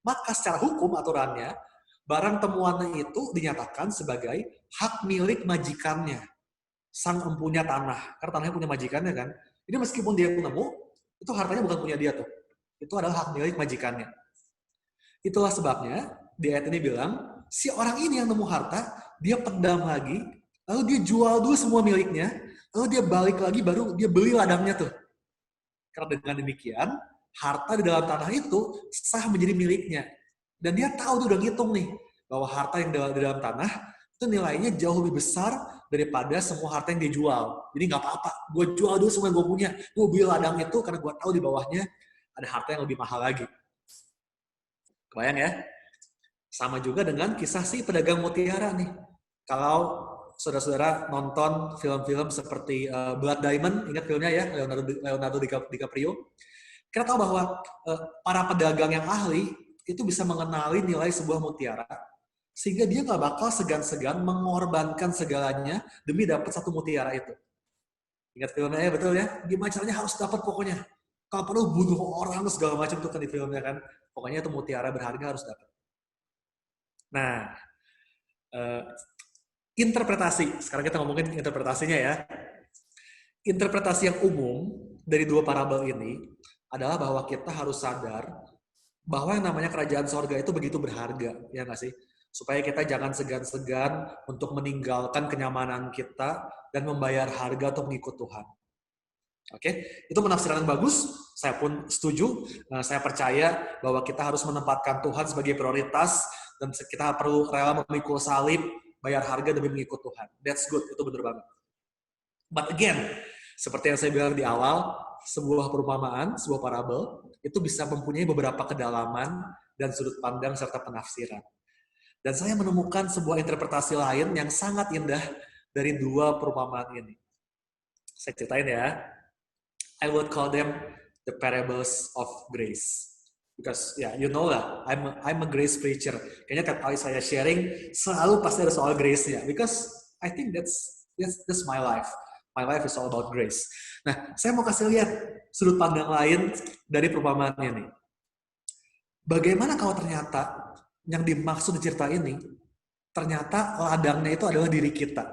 Maka secara hukum aturannya, barang temuannya itu dinyatakan sebagai hak milik majikannya, sang empunya tanah. Karena tanahnya punya majikannya kan. Jadi meskipun dia nemu, itu hartanya bukan punya dia tuh. Itu adalah hak milik majikannya. Itulah sebabnya di ayat ini bilang, si orang ini yang nemu harta, dia pendam lagi, lalu dia jual dulu semua miliknya, lalu dia balik lagi, baru dia beli ladangnya tuh. Karena dengan demikian, harta di dalam tanah itu sah menjadi miliknya. Dan dia tahu tuh udah ngitung nih, bahwa harta yang di dalam tanah, itu nilainya jauh lebih besar daripada semua harta yang dia jual. Jadi nggak apa-apa, gue jual dulu semua yang gue punya, gue beli ladang itu karena gue tahu di bawahnya ada harta yang lebih mahal lagi. Kebayang ya? Sama juga dengan kisah si pedagang mutiara nih. Kalau saudara-saudara nonton film-film seperti Blood Diamond, ingat filmnya ya, Leonardo DiCaprio. Kita tahu bahwa para pedagang yang ahli itu bisa mengenali nilai sebuah mutiara, sehingga dia nggak bakal segan-segan mengorbankan segalanya demi dapat satu mutiara itu. Ingat filmnya ya, betul ya? Gimana caranya harus dapat pokoknya. Kalau perlu bunuh orang segala macam tuh kan di filmnya kan. Pokoknya itu mutiara berharga harus dapat. Nah, interpretasi. Sekarang kita ngomongin interpretasinya ya. Interpretasi yang umum dari 2 parabel ini adalah bahwa kita harus sadar bahwa yang namanya kerajaan sorga itu begitu berharga, ya nggak sih? Supaya kita jangan segan-segan untuk meninggalkan kenyamanan kita dan membayar harga untuk mengikut Tuhan. Oke, itu penafsiran yang bagus. Saya pun setuju. Saya percaya bahwa kita harus menempatkan Tuhan sebagai prioritas dan kita perlu rela memikul salib, bayar harga demi mengikut Tuhan. That's good, itu benar banget. But again, seperti yang saya bilang di awal, sebuah perumpamaan, sebuah parabel, itu bisa mempunyai beberapa kedalaman dan sudut pandang serta penafsiran. Dan saya menemukan sebuah interpretasi lain yang sangat indah dari dua perumpamaan ini. Saya ceritain ya. I would call them the parables of grace. Because you know lah, I'm a grace preacher. Kayaknya tiap kali saya sharing selalu pasti ada soal grace-nya. Because I think that's my life. My life is all about grace. Nah, saya mau kasih lihat sudut pandang lain dari perumpamaan ini. Bagaimana kalau ternyata yang dimaksud di cerita ini, ternyata ladangnya itu adalah diri kita.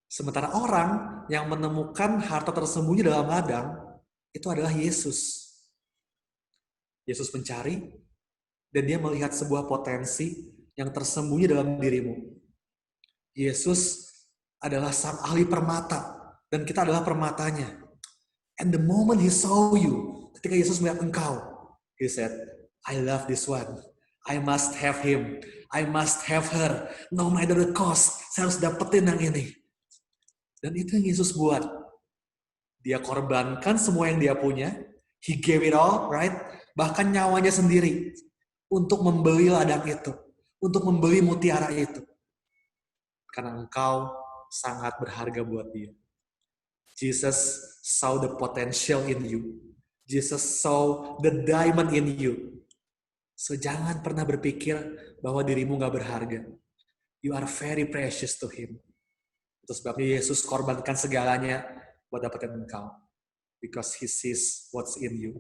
Sementara orang yang menemukan harta tersembunyi dalam ladang, itu adalah Yesus. Yesus mencari, dan dia melihat sebuah potensi yang tersembunyi dalam dirimu. Yesus adalah sang ahli permata, dan kita adalah permatanya. And the moment he saw you, ketika Yesus melihat engkau, he said, I love this one. I must have him. I must have her. No matter the cost, saya harus dapetin yang ini. Dan itu yang Yesus buat. Dia korbankan semua yang dia punya. He gave it all, right? Bahkan nyawanya sendiri untuk membeli ladang itu. Untuk membeli mutiara itu. Karena engkau sangat berharga buat dia. Jesus saw the potential in you. Jesus saw the diamond in you. So jangan pernah berpikir bahwa dirimu gak berharga. You are very precious to him. Itu sebabnya Yesus korbankan segalanya buat dapetin engkau. Because he sees what's in you.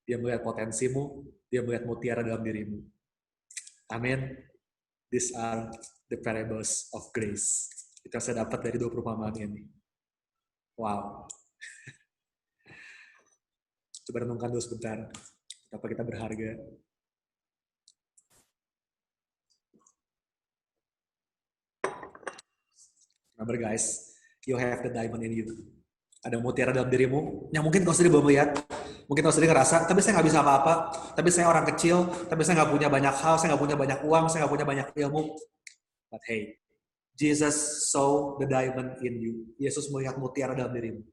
Dia melihat potensimu, dia melihat mutiara dalam dirimu. Amin. These are the parables of grace. Itu saya dapat dari dua perumpamaan ini. Wow. Coba renungkan dulu sebentar. Betapa kita berharga. Remember guys, you have the diamond in you. Ada mutiara dalam dirimu yang mungkin kau sendiri belum lihat, mungkin kau sendiri ngerasa, tapi saya nggak bisa apa-apa, tapi saya orang kecil, tapi saya nggak punya banyak hal, saya nggak punya banyak uang, saya nggak punya banyak ilmu. But hey, Jesus saw the diamond in you. Yesus melihat mutiara dalam dirimu.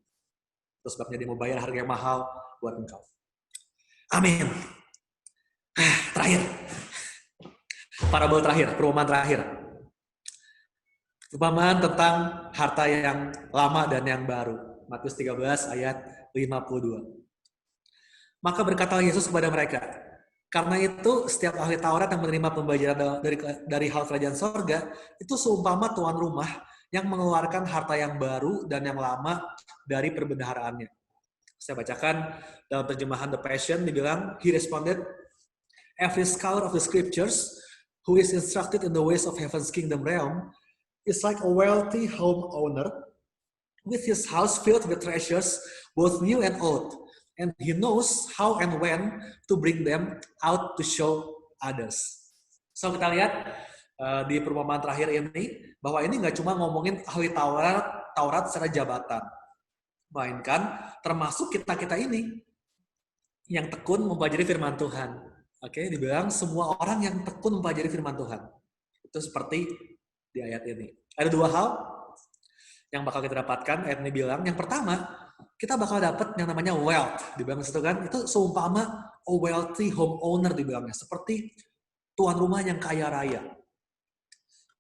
Terus sebabnya dia mau bayar harga yang mahal buat engkau. Amin. Terakhir, parabel terakhir, perumpamaan terakhir. Perumpamaan tentang harta yang lama dan yang baru. Matius 13 ayat 52. Maka berkatalah Yesus kepada mereka, karena itu setiap ahli Taurat yang menerima pembelajaran dari hal kerajaan sorga, itu seumpama tuan rumah yang mengeluarkan harta yang baru dan yang lama dari perbendaharaannya. Saya bacakan dalam terjemahan The Passion, dibilang, he responded, every scholar of the scriptures who is instructed in the ways of heaven's kingdom realm is like a wealthy homeowner with his house filled with treasures, both new and old. And he knows how and when to bring them out to show others. So kita lihat di perumpamaan terakhir ini, bahwa ini nggak cuma ngomongin ahli Taurat secara jabatan. Melainkan termasuk kita-kita ini yang tekun mempelajari firman Tuhan. Oke, dibilang semua orang yang tekun mempelajari firman Tuhan. Itu seperti di ayat ini. Ada dua hal yang bakal kita dapatkan. Ayat ini bilang, yang pertama, kita bakal dapat yang namanya wealth. Dibilang situ kan, itu seumpama a wealthy homeowner dibilangnya. Seperti tuan rumah yang kaya raya.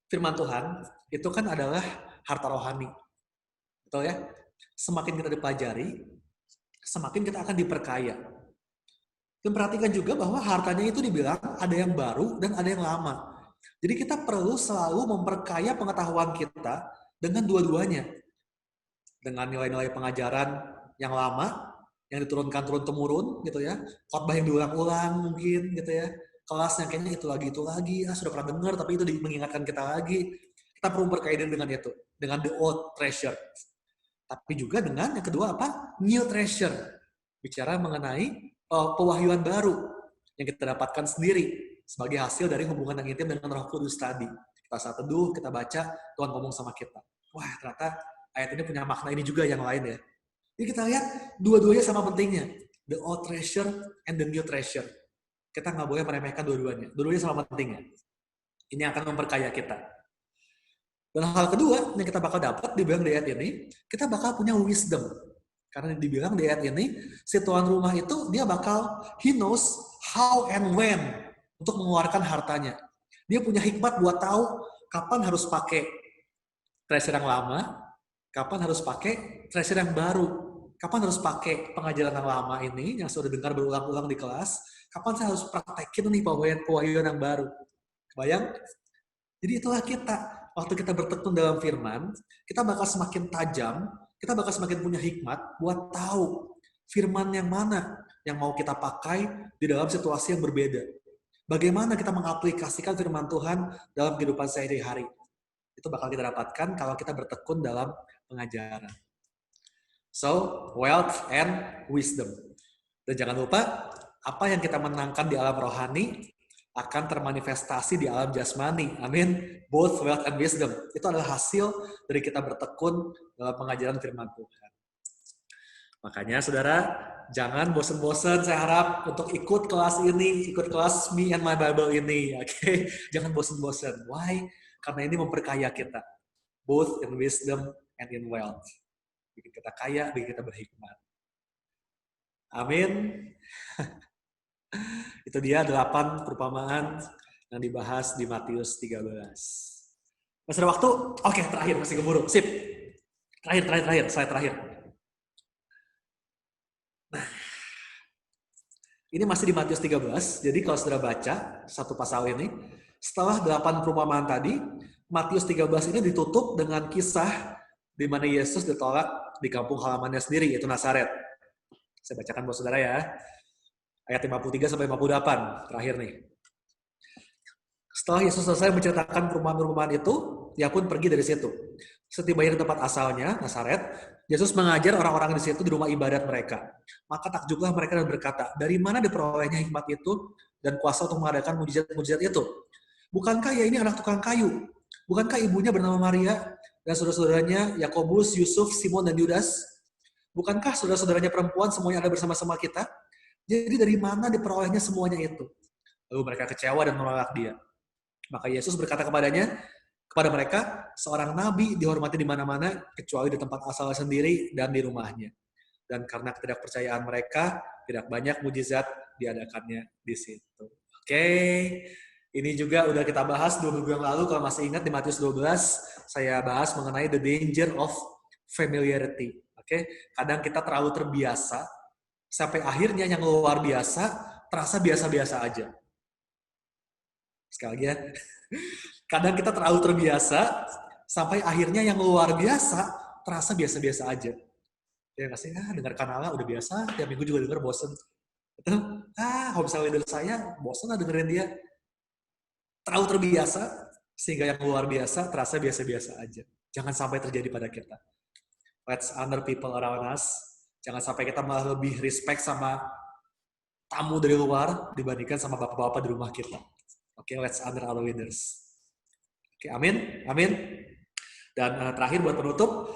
Firman Tuhan, itu kan adalah harta rohani. Betul ya? Semakin kita dipelajari, semakin kita akan diperkaya. Dan perhatikan juga bahwa hartanya itu dibilang ada yang baru dan ada yang lama. Jadi kita perlu selalu memperkaya pengetahuan kita dengan dua-duanya. Dengan nilai-nilai pengajaran yang lama, yang diturunkan turun-temurun, gitu ya. Khotbah yang diulang-ulang mungkin, gitu ya. Kelas yang kayaknya itu lagi. Sudah pernah dengar, tapi itu mengingatkan kita lagi. Kita perlu berkaitan dengan itu. Dengan the old treasure. Tapi juga dengan yang kedua apa? New treasure. Bicara mengenai pewahyuan baru yang kita dapatkan sendiri sebagai hasil dari hubungan yang intim dengan Roh Kudus tadi. Kita saat teduh, kita baca, Tuhan ngomong sama kita. Wah, ternyata ayat ini punya makna ini juga yang lain ya. Jadi kita lihat dua-duanya sama pentingnya. The old treasure and the new treasure. Kita nggak boleh meremehkan dua-duanya. Dua-duanya sama pentingnya. Ini akan memperkaya kita. Dan hal kedua yang kita bakal dapat dibilang di ayat ini, kita bakal punya wisdom. Karena dibilang di ayat ini, si tuan rumah itu dia bakal, he knows how and when untuk mengeluarkan hartanya. Dia punya hikmat buat tahu kapan harus pakai treasure yang lama, kapan harus pakai treasure yang baru, kapan harus pakai pengajaran yang lama ini, yang sudah dengar berulang-ulang di kelas, kapan saya harus praktekin nih pewahyuan yang baru. Kebayang? Jadi itulah kita. Waktu kita bertekun dalam firman, kita bakal semakin tajam, kita bakal semakin punya hikmat buat tahu firman yang mana yang mau kita pakai di dalam situasi yang berbeda. Bagaimana kita mengaplikasikan firman Tuhan dalam kehidupan sehari-hari. Itu bakal kita dapatkan kalau kita bertekun dalam pengajaran. So, wealth and wisdom. Dan jangan lupa, apa yang kita menangkan di alam rohani akan termanifestasi di alam jasmani. Amin. Both wealth and wisdom. Itu adalah hasil dari kita bertekun dalam pengajaran firman Tuhan. Makanya saudara, jangan bosan-bosan saya harap untuk ikut kelas ini, ikut kelas Me and My Bible ini. Oke? Jangan bosan-bosan. Why? Karena ini memperkaya kita. Both in wisdom and in wealth. Bikin kita kaya, bikin kita berhikmat. Amin. Itu dia 8 perumpamaan yang dibahas di Matius 13. Masih ada waktu? Oke, terakhir. Masih keburu. Sip. Terakhir. Slide terakhir. Nah, ini masih di Matius 13. Jadi kalau saudara baca satu pasal ini, setelah 8 perumpamaan tadi, Matius 13 ini ditutup dengan kisah di mana Yesus ditolak di kampung halamannya sendiri, yaitu Nazaret. Saya bacakan buat saudara ya. Ayat 53 sampai 58, terakhir nih. Setelah Yesus selesai menceritakan perumpamaan-perumpamaan itu, dia pun pergi dari situ. Setibanya di tempat asalnya, Nazaret, Yesus mengajar orang-orang di situ di rumah ibadat mereka. Maka takjublah mereka dan berkata, dari mana diperolehnya hikmat itu dan kuasa untuk mengadakan mujizat-mujizat itu? Bukankah ya ini anak tukang kayu? Bukankah ibunya bernama Maria dan saudara-saudaranya Yakobus, Yusuf, Simon, dan Yudas? Bukankah saudara-saudaranya perempuan semuanya ada bersama-sama kita? Jadi dari mana diperolehnya semuanya itu? Lalu mereka kecewa dan menolak dia. Maka Yesus berkata kepada mereka, seorang nabi dihormati di mana-mana kecuali di tempat asalnya sendiri dan di rumahnya. Dan karena ketidakpercayaan mereka, tidak banyak mujizat diadakannya di situ. Oke, ini juga udah kita bahas 2 minggu yang lalu. Kalau masih ingat di Matius 12, saya bahas mengenai the danger of familiarity. Oke, kadang kita terlalu terbiasa sampai akhirnya yang luar biasa terasa biasa-biasa aja. Sekali lagi ya. Kadang kita terlalu terbiasa sampai akhirnya yang luar biasa terasa biasa-biasa aja. Ya nggak sih? Dengar kanalnya udah biasa, tiap minggu juga denger bosen. Kalau misalnya leader saya, bosen lah dengerin dia. Terlalu terbiasa, sehingga yang luar biasa terasa biasa-biasa aja. Jangan sampai terjadi pada kita. Let's honor people around us. Jangan sampai kita malah lebih respect sama tamu dari luar dibandingkan sama bapak-bapak di rumah kita. Oke, let's honor our leaders. Oke, amin. Dan terakhir buat penutup,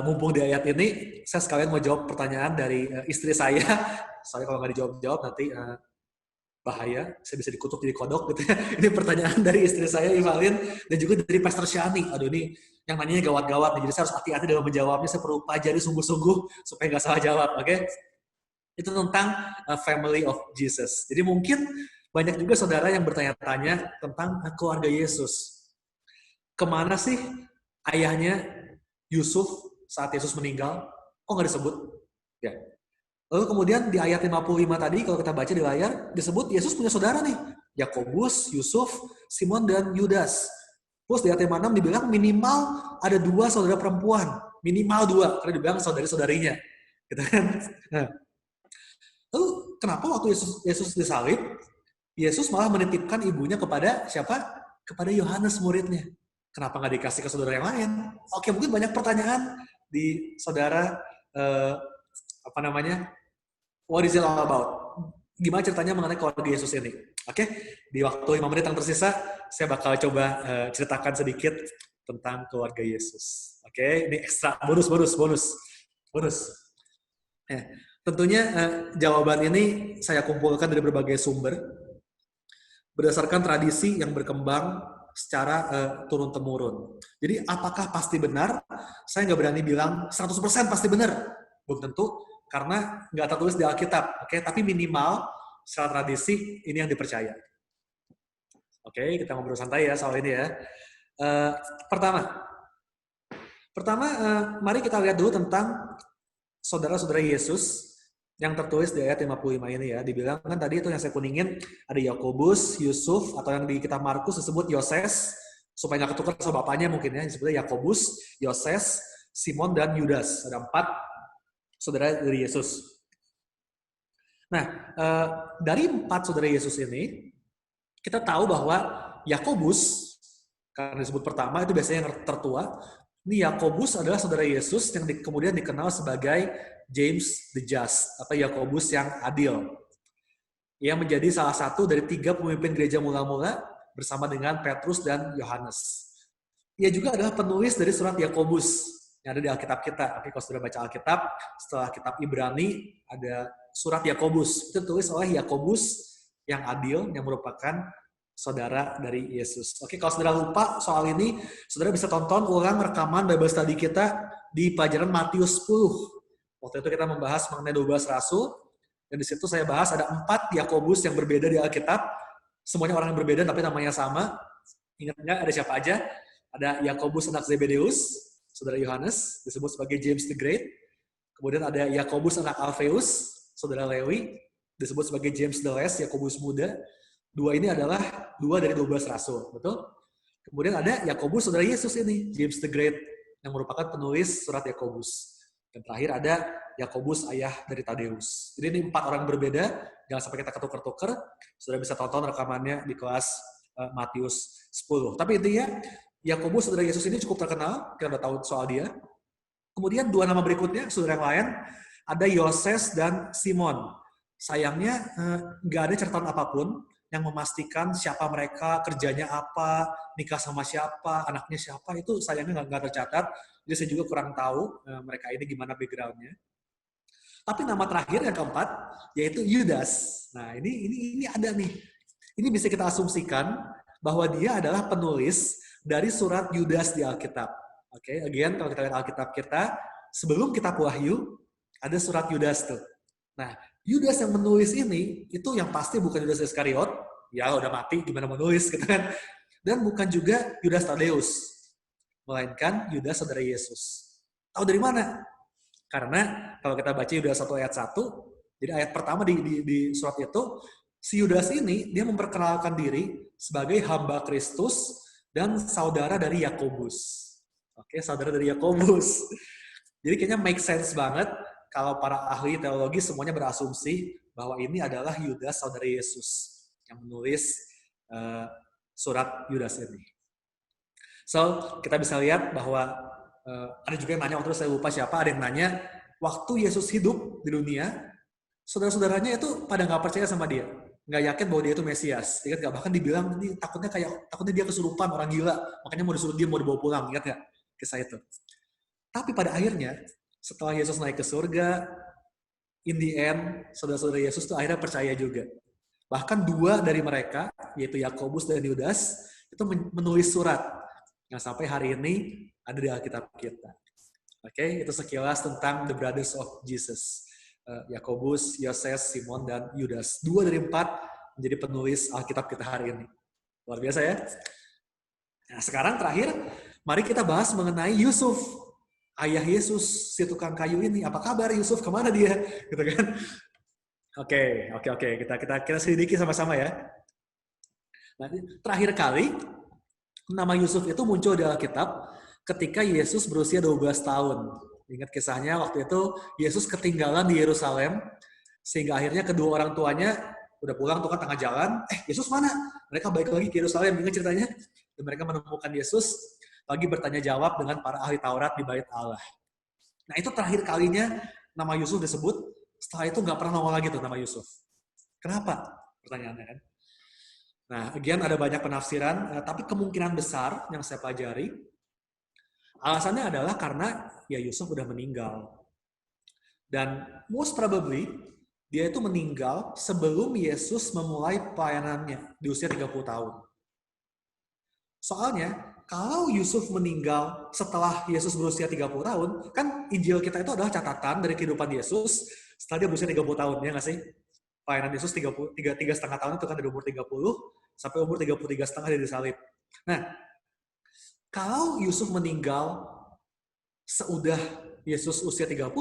mumpung di ayat ini, saya sekalian mau jawab pertanyaan dari istri saya. Soalnya kalau nggak dijawab-jawab nanti bahaya, saya bisa dikutuk jadi kodok gitu ya. Ini pertanyaan dari istri saya, Ivalin, dan juga dari Pastor Shani. Aduh, ini yang nanyanya gawat-gawat nih, jadi saya harus hati-hati dalam menjawabnya. Saya perlu pelajari sungguh-sungguh supaya nggak salah jawab, oke? Itu tentang family of Jesus. Jadi mungkin banyak juga saudara yang bertanya-tanya tentang keluarga Yesus. Kemana sih ayahnya Yusuf saat Yesus meninggal? Kok nggak disebut? Ya. Lalu kemudian di ayat 55 tadi, kalau kita baca di layar, disebut Yesus punya saudara nih. Yakobus, Yusuf, Simon, dan Yudas. Terus di ayat 56 dibilang minimal ada 2 saudara perempuan. Minimal 2, karena dibilang saudari-saudarinya. Gitu kan? Nah. Lalu kenapa waktu Yesus disalib, Yesus malah menitipkan ibunya kepada siapa? Kepada Yohanes muridnya. Kenapa nggak dikasih ke saudara yang lain? Oke, mungkin banyak pertanyaan di saudara, what is it all about? gimana ceritanya mengenai keluarga Yesus ini. Oke, di waktu 5 menit yang tersisa, saya bakal coba ceritakan sedikit tentang keluarga Yesus. Oke, ini ekstra, bonus. Ya, tentunya jawaban ini saya kumpulkan dari berbagai sumber, berdasarkan tradisi yang berkembang secara turun-temurun. Jadi apakah pasti benar? Saya nggak berani bilang 100% pasti benar. Belum tentu, karena nggak tertulis di Alkitab. Oke, tapi minimal secara tradisi ini yang dipercaya. Oke, kita ngobrol santai ya soal ini ya. Pertama, mari kita lihat dulu tentang saudara-saudara Yesus yang tertulis di ayat 55 ini ya. Dibilang kan tadi itu yang saya kuningin, ada Yakobus, Yusuf, atau yang di kitab Markus disebut Yoses, supaya nggak ketukar sama bapaknya mungkin ya, disebutnya Yakobus, Yoses, Simon, dan Yudas. Ada 4 saudara dari Yesus. Nah, dari 4 saudara Yesus ini, kita tahu bahwa Yakobus, karena disebut pertama, itu biasanya yang tertua. Ini Yakobus adalah saudara Yesus yang kemudian dikenal sebagai James the Just, atau Yakobus yang adil. Ia menjadi salah satu dari 3 pemimpin gereja mula-mula bersama dengan Petrus dan Yohanes. Ia juga adalah penulis dari surat Yakobus yang ada di Alkitab kita. Oke, kalau sudah baca Alkitab, setelah kitab Ibrani ada surat Yakobus. Itu tulis oleh Yakobus yang adil, yang merupakan saudara dari Yesus. Oke, kalau saudara lupa soal ini, saudara bisa tonton ulang rekaman Bible Study kita di pelajaran Matius 10. Waktu itu kita membahas mengenai 12 rasul, dan di situ saya bahas ada 4 Yakobus yang berbeda di Alkitab. Semuanya orang yang berbeda, tapi namanya sama. Ingat nggak ada siapa aja? Ada Yakobus anak Zebedeus, saudara Yohanes, disebut sebagai James the Great. Kemudian ada Yakobus anak Alpheus, saudara Lewi, disebut sebagai James the Less, Yakobus muda. 2 ini adalah 2 dari 12 rasul, betul? Kemudian ada Yakobus saudara Yesus ini, James the Great, yang merupakan penulis surat Yakobus. Dan terakhir ada Yakobus ayah dari Tadeus. Jadi ini 4 orang berbeda, jangan sampai kita ketukar-tukar. Sudah bisa tonton rekamannya di kelas Matius 10. Tapi intinya, Yakobus saudara Yesus ini cukup terkenal, kita udah tahu soal dia. Kemudian 2 nama berikutnya, saudara yang lain, ada Yoses dan Simon. Sayangnya nggak ada catatan apapun yang memastikan siapa mereka, kerjanya apa, nikah sama siapa, anaknya siapa, itu sayangnya nggak tercatat. Jadi saya juga kurang tahu mereka ini gimana background-nya. Tapi nama terakhir yang keempat, yaitu Yudas. Nah ini ada nih. Ini bisa kita asumsikan bahwa dia adalah penulis dari surat Yudas di Alkitab. Oke, again kalau kita lihat Alkitab kita, sebelum kitab Wahyu, ada surat Yudas tuh. Nah, Yudas yang menulis ini, itu yang pasti bukan Yudas Iskariot, ya udah mati, gimana menulis, gitu kan. Dan bukan juga Yudas Tadeus, melainkan Yudas saudara Yesus. Tahu dari mana? Karena kalau kita baca Yudas 1 ayat 1, jadi ayat pertama di surat itu, si Yudas ini, dia memperkenalkan diri sebagai hamba Kristus dan saudara dari Yakobus. Oke, saudara dari Yakobus. Jadi kayaknya make sense banget kalau para ahli teologi semuanya berasumsi bahwa ini adalah Yudas saudara Yesus yang menulis surat Yudas ini. So, kita bisa lihat bahwa ada juga yang nanya, waktu itu saya lupa siapa, ada yang nanya, waktu Yesus hidup di dunia, saudara-saudaranya itu pada nggak percaya sama dia. Nggak yakin bahwa dia itu Mesias. Ingat nggak? Bahkan dibilang, ini takutnya dia kesurupan, orang gila. Makanya mau disuruh dia, mau dibawa pulang. Ingat nggak kisah itu? Tapi pada akhirnya, setelah Yesus naik ke surga, in the end, saudara-saudara Yesus itu akhirnya percaya juga. Bahkan 2 dari mereka, yaitu Yakobus dan Yudas, itu menulis surat yang sampai hari ini ada di Alkitab kita. Oke, itu sekilas tentang the brothers of Jesus. Yakobus, Yoses, Simon, dan Yudas. 2 dari 4 menjadi penulis Alkitab kita hari ini. Luar biasa ya. Nah, sekarang terakhir, mari kita bahas mengenai Yusuf. Ayah Yesus, si tukang kayu ini. Apa kabar Yusuf? Kemana dia? Gitu kan? Oke. Kita selidiki sama-sama ya. Nah, terakhir kali, nama Yusuf itu muncul di Alkitab ketika Yesus berusia 12 tahun. Ingat kisahnya, waktu itu Yesus ketinggalan di Yerusalem, sehingga akhirnya kedua orang tuanya udah pulang tuh kan tengah jalan, Yesus mana? Mereka balik lagi ke Yerusalem, ingat ceritanya? Dan mereka menemukan Yesus lagi bertanya jawab dengan para ahli Taurat di Bait Allah. Nah itu terakhir kalinya nama Yusuf disebut, setelah itu nggak pernah nongol lagi tuh nama Yusuf. Kenapa? Pertanyaannya kan. Nah, again ada banyak penafsiran, tapi kemungkinan besar yang saya pelajari, alasannya adalah karena ya Yusuf udah meninggal. Dan most probably, dia itu meninggal sebelum Yesus memulai pelayanannya di usia 30 tahun. Soalnya, kalau Yusuf meninggal setelah Yesus berusia 30 tahun, kan Injil kita itu adalah catatan dari kehidupan Yesus setelah dia berusia 30 tahun, ya nggak sih? Pelayanan Yesus 3,5 tahun itu kan dari umur 30 sampai umur 33,5 dia disalib. Nah, kalau Yusuf meninggal seudah Yesus usia 30,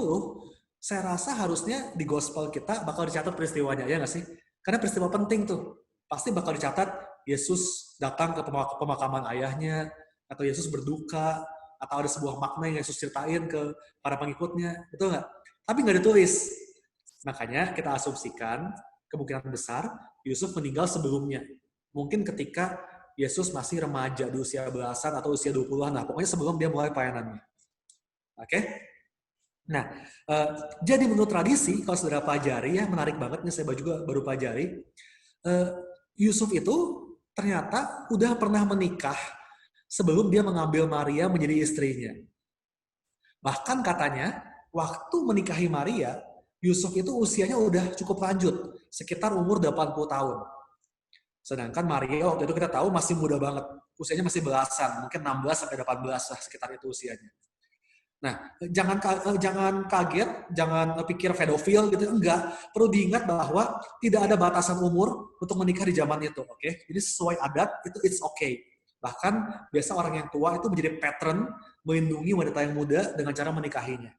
saya rasa harusnya di gospel kita bakal dicatat peristiwanya, ya nggak sih? Karena peristiwa penting tuh. Pasti bakal dicatat Yesus datang ke pemakaman ayahnya, atau Yesus berduka, atau ada sebuah makna yang Yesus ceritain ke para pengikutnya, betul nggak? Tapi nggak ditulis. Makanya kita asumsikan kemungkinan besar Yusuf meninggal sebelumnya. Mungkin ketika Yesus masih remaja di usia belasan atau usia 20-an, nah pokoknya sebelum dia mulai pelayanannya. Oke? Nah, jadi menurut tradisi, kalau saudara pelajari, ya menarik banget nih, saya juga baru pelajari, Yusuf itu ternyata udah pernah menikah sebelum dia mengambil Maria menjadi istrinya. Bahkan katanya, waktu menikahi Maria, Yusuf itu usianya udah cukup lanjut, sekitar umur 80 tahun. Sedangkan Maria waktu itu kita tahu masih muda banget, usianya masih belasan, mungkin 16 sampai 18 lah sekitar itu usianya. Nah, jangan kaget, jangan pikir pedofil gitu, enggak. Perlu diingat bahwa tidak ada batasan umur untuk menikah di zaman itu, oke? Jadi sesuai adat itu it's okay. Bahkan biasa orang yang tua itu menjadi pattern melindungi wanita yang muda dengan cara menikahinya.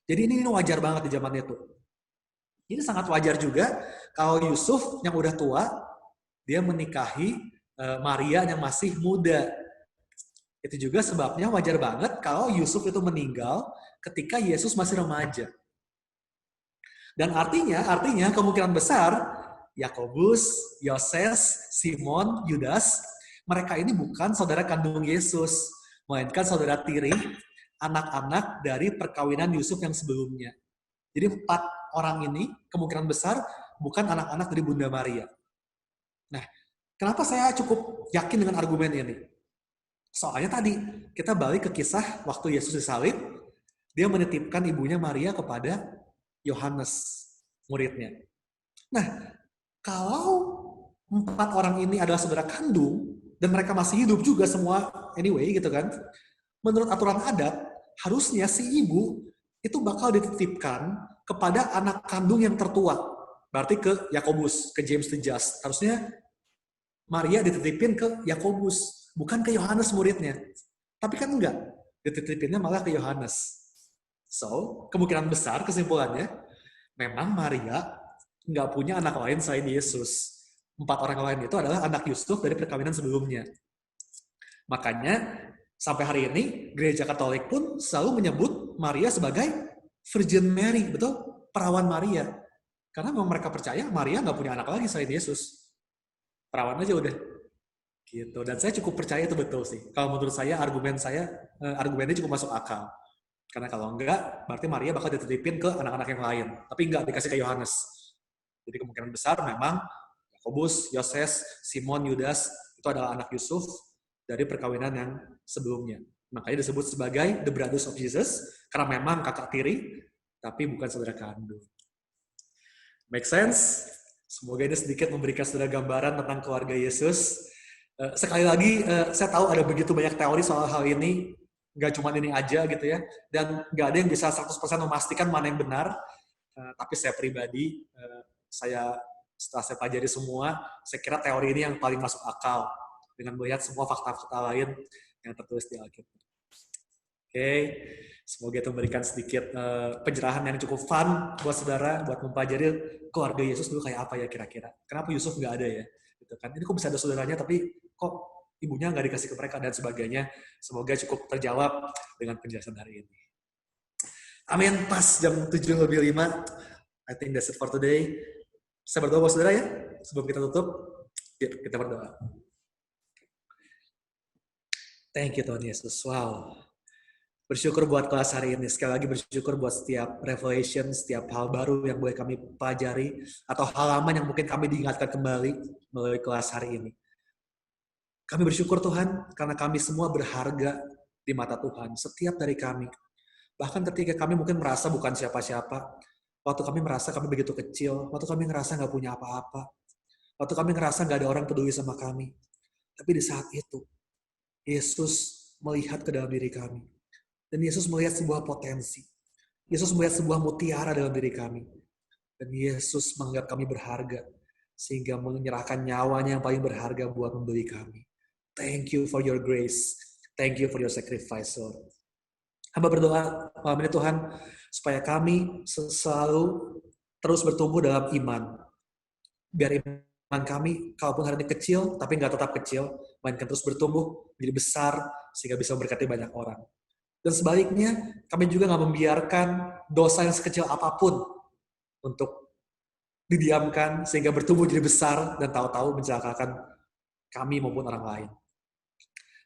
Jadi ini wajar banget di zaman itu. Ini sangat wajar juga kalau Yusuf yang udah tua dia menikahi Maria yang masih muda. Itu juga sebabnya wajar banget kalau Yusuf itu meninggal ketika Yesus masih remaja. Dan artinya kemungkinan besar Yakobus, Yoses, Simon, Yudas, mereka ini bukan saudara kandung Yesus, melainkan saudara tiri, anak-anak dari perkawinan Yusuf yang sebelumnya. Jadi 4 orang ini kemungkinan besar bukan anak-anak dari Bunda Maria. Nah, kenapa saya cukup yakin dengan argumen ini? Soalnya tadi, kita balik ke kisah waktu Yesus disalib, dia menitipkan ibunya Maria kepada Yohanes, muridnya. Nah, kalau 4 orang ini adalah saudara kandung, dan mereka masih hidup juga semua anyway gitu kan, menurut aturan adat, harusnya si ibu itu bakal dititipkan kepada anak kandung yang tertua. Berarti ke Yakobus, ke James the Just. Harusnya Maria dititipin ke Yakobus, bukan ke Yohanes muridnya. Tapi kan enggak. Dititipinnya malah ke Yohanes. So, kemungkinan besar kesimpulannya, memang Maria nggak punya anak lain selain Yesus. 4 orang lain itu adalah anak Yusuf dari perkawinan sebelumnya. Makanya, sampai hari ini, gereja Katolik pun selalu menyebut Maria sebagai Virgin Mary, betul? Perawan Maria. Karena memang mereka percaya Maria nggak punya anak lagi selain Yesus. Perawan aja udah. Gitu. Dan saya cukup percaya itu betul sih. Kalau menurut saya argumennya cukup masuk akal. Karena kalau enggak, berarti Maria bakal dititipin ke anak-anak yang lain. Tapi enggak dikasih ke Yohanes. Jadi kemungkinan besar memang Yakobus, Yoses, Simon, Yudas itu adalah anak Yusuf dari perkawinan yang sebelumnya. Makanya disebut sebagai the brothers of Jesus, karena memang kakak tiri, tapi bukan saudara kandung. Make sense? Semoga ini sedikit memberikan saudara gambaran tentang keluarga Yesus. Sekali lagi, saya tahu ada begitu banyak teori soal hal ini, nggak cuma ini aja gitu ya, dan nggak ada yang bisa 100% memastikan mana yang benar, tapi saya pribadi, setelah saya pelajari semua, saya kira teori ini yang paling masuk akal, dengan melihat semua fakta-fakta lain yang tertulis di Alkitab. Oke, semoga itu memberikan sedikit pencerahan yang cukup fun buat saudara, buat mempelajari keluarga Yesus dulu kayak apa ya kira-kira. Kenapa Yusuf nggak ada ya? Gitu kan. Ini kok bisa ada saudaranya, tapi kok ibunya nggak dikasih ke mereka dan sebagainya. Semoga cukup terjawab dengan penjelasan hari ini. Amin. Pas jam 7:05. I think that's it for today. Saya berdoa buat saudara ya. Sebelum kita tutup, yuk kita berdoa. Thank you Tuhan Yesus. Wow. Bersyukur buat kelas hari ini. Sekali lagi bersyukur buat setiap revelation, setiap hal baru yang boleh kami pelajari, atau halaman yang mungkin kami diingatkan kembali melalui kelas hari ini. Kami bersyukur Tuhan, karena kami semua berharga di mata Tuhan. Setiap dari kami. Bahkan ketika kami mungkin merasa bukan siapa-siapa, waktu kami merasa kami begitu kecil, waktu kami ngerasa nggak punya apa-apa, waktu kami ngerasa nggak ada orang peduli sama kami. Tapi di saat itu, Yesus melihat ke dalam diri kami. Dan Yesus melihat sebuah potensi. Yesus melihat sebuah mutiara dalam diri kami. Dan Yesus menganggap kami berharga. Sehingga menyerahkan nyawanya yang paling berharga buat membeli kami. Thank you for your grace. Thank you for your sacrifice, Lord. Hamba berdoa malam ini Tuhan, supaya kami selalu terus bertumbuh dalam iman. Biar iman kami, kalaupun hari ini kecil, tapi nggak tetap kecil, melainkan terus bertumbuh, menjadi besar, sehingga bisa memberkati banyak orang. Dan sebaliknya, kami juga nggak membiarkan dosa yang sekecil apapun untuk didiamkan, sehingga bertumbuh jadi besar, dan tahu-tahu mencelakakan kami maupun orang lain.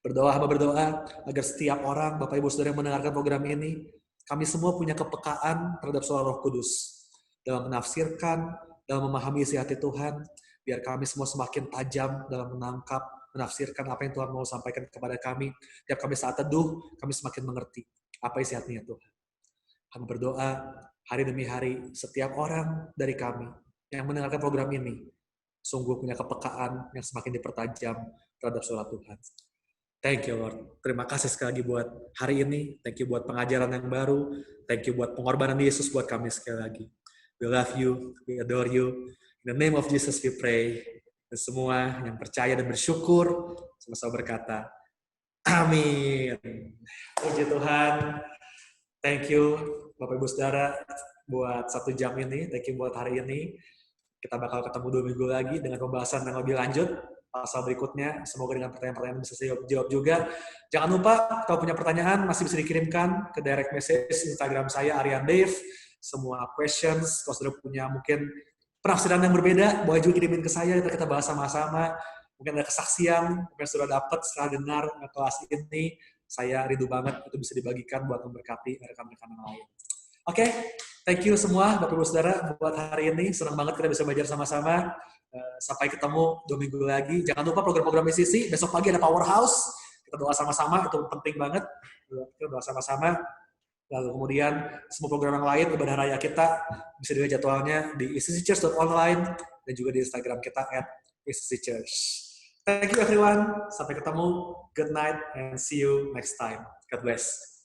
Hamba berdoa agar setiap orang, Bapak Ibu Saudara yang mendengarkan program ini, kami semua punya kepekaan terhadap suara Roh Kudus. Dalam menafsirkan, dalam memahami isi hati Tuhan, biar kami semua semakin tajam dalam menangkap, menafsirkan apa yang Tuhan mau sampaikan kepada kami. Tiap kami saat teduh, kami semakin mengerti apa isi hatinya Tuhan. Kami berdoa hari demi hari, setiap orang dari kami yang mendengarkan program ini, sungguh punya kepekaan yang semakin dipertajam terhadap suara Tuhan. Thank you Lord. Terima kasih sekali lagi buat hari ini. Thank you buat pengajaran yang baru. Thank you buat pengorbanan Yesus buat kami sekali lagi. We love you. We adore you. In the name of Jesus we pray. Dan semua yang percaya dan bersyukur sama-sama berkata, amin. Puji Tuhan. Thank you Bapak Ibu Saudara buat 1 jam ini. Thank you buat hari ini. Kita bakal ketemu 2 minggu lagi dengan pembahasan yang lebih lanjut. Pasal berikutnya, semoga dengan pertanyaan-pertanyaan bisa saya jawab juga. Jangan lupa, kalau punya pertanyaan masih bisa dikirimkan ke direct message Instagram saya, Aryan Dave. Semua questions, kalau sudah punya mungkin penafsiran yang berbeda, boleh juga kirimin ke saya, kita bahas sama-sama. Mungkin ada kesaksian, mungkin sudah dapat setelah dengar kelas ini. Saya rindu banget itu bisa dibagikan buat memberkati rekan-rekan yang lain. Oke, thank you semua Bapak Ibu Saudara buat hari ini. Senang banget kita bisa belajar sama-sama. Sampai ketemu 2 minggu lagi. Jangan lupa program-program ICC. Besok pagi ada Powerhouse. Kita doa sama-sama, itu penting banget. Kita doa sama-sama. Lalu kemudian semua program yang lain, ibadah raya kita bisa dilihat jadwalnya di icc.church.online dan juga di Instagram kita @icc.church. Thank you everyone. Sampai ketemu. Good night and see you next time. God bless.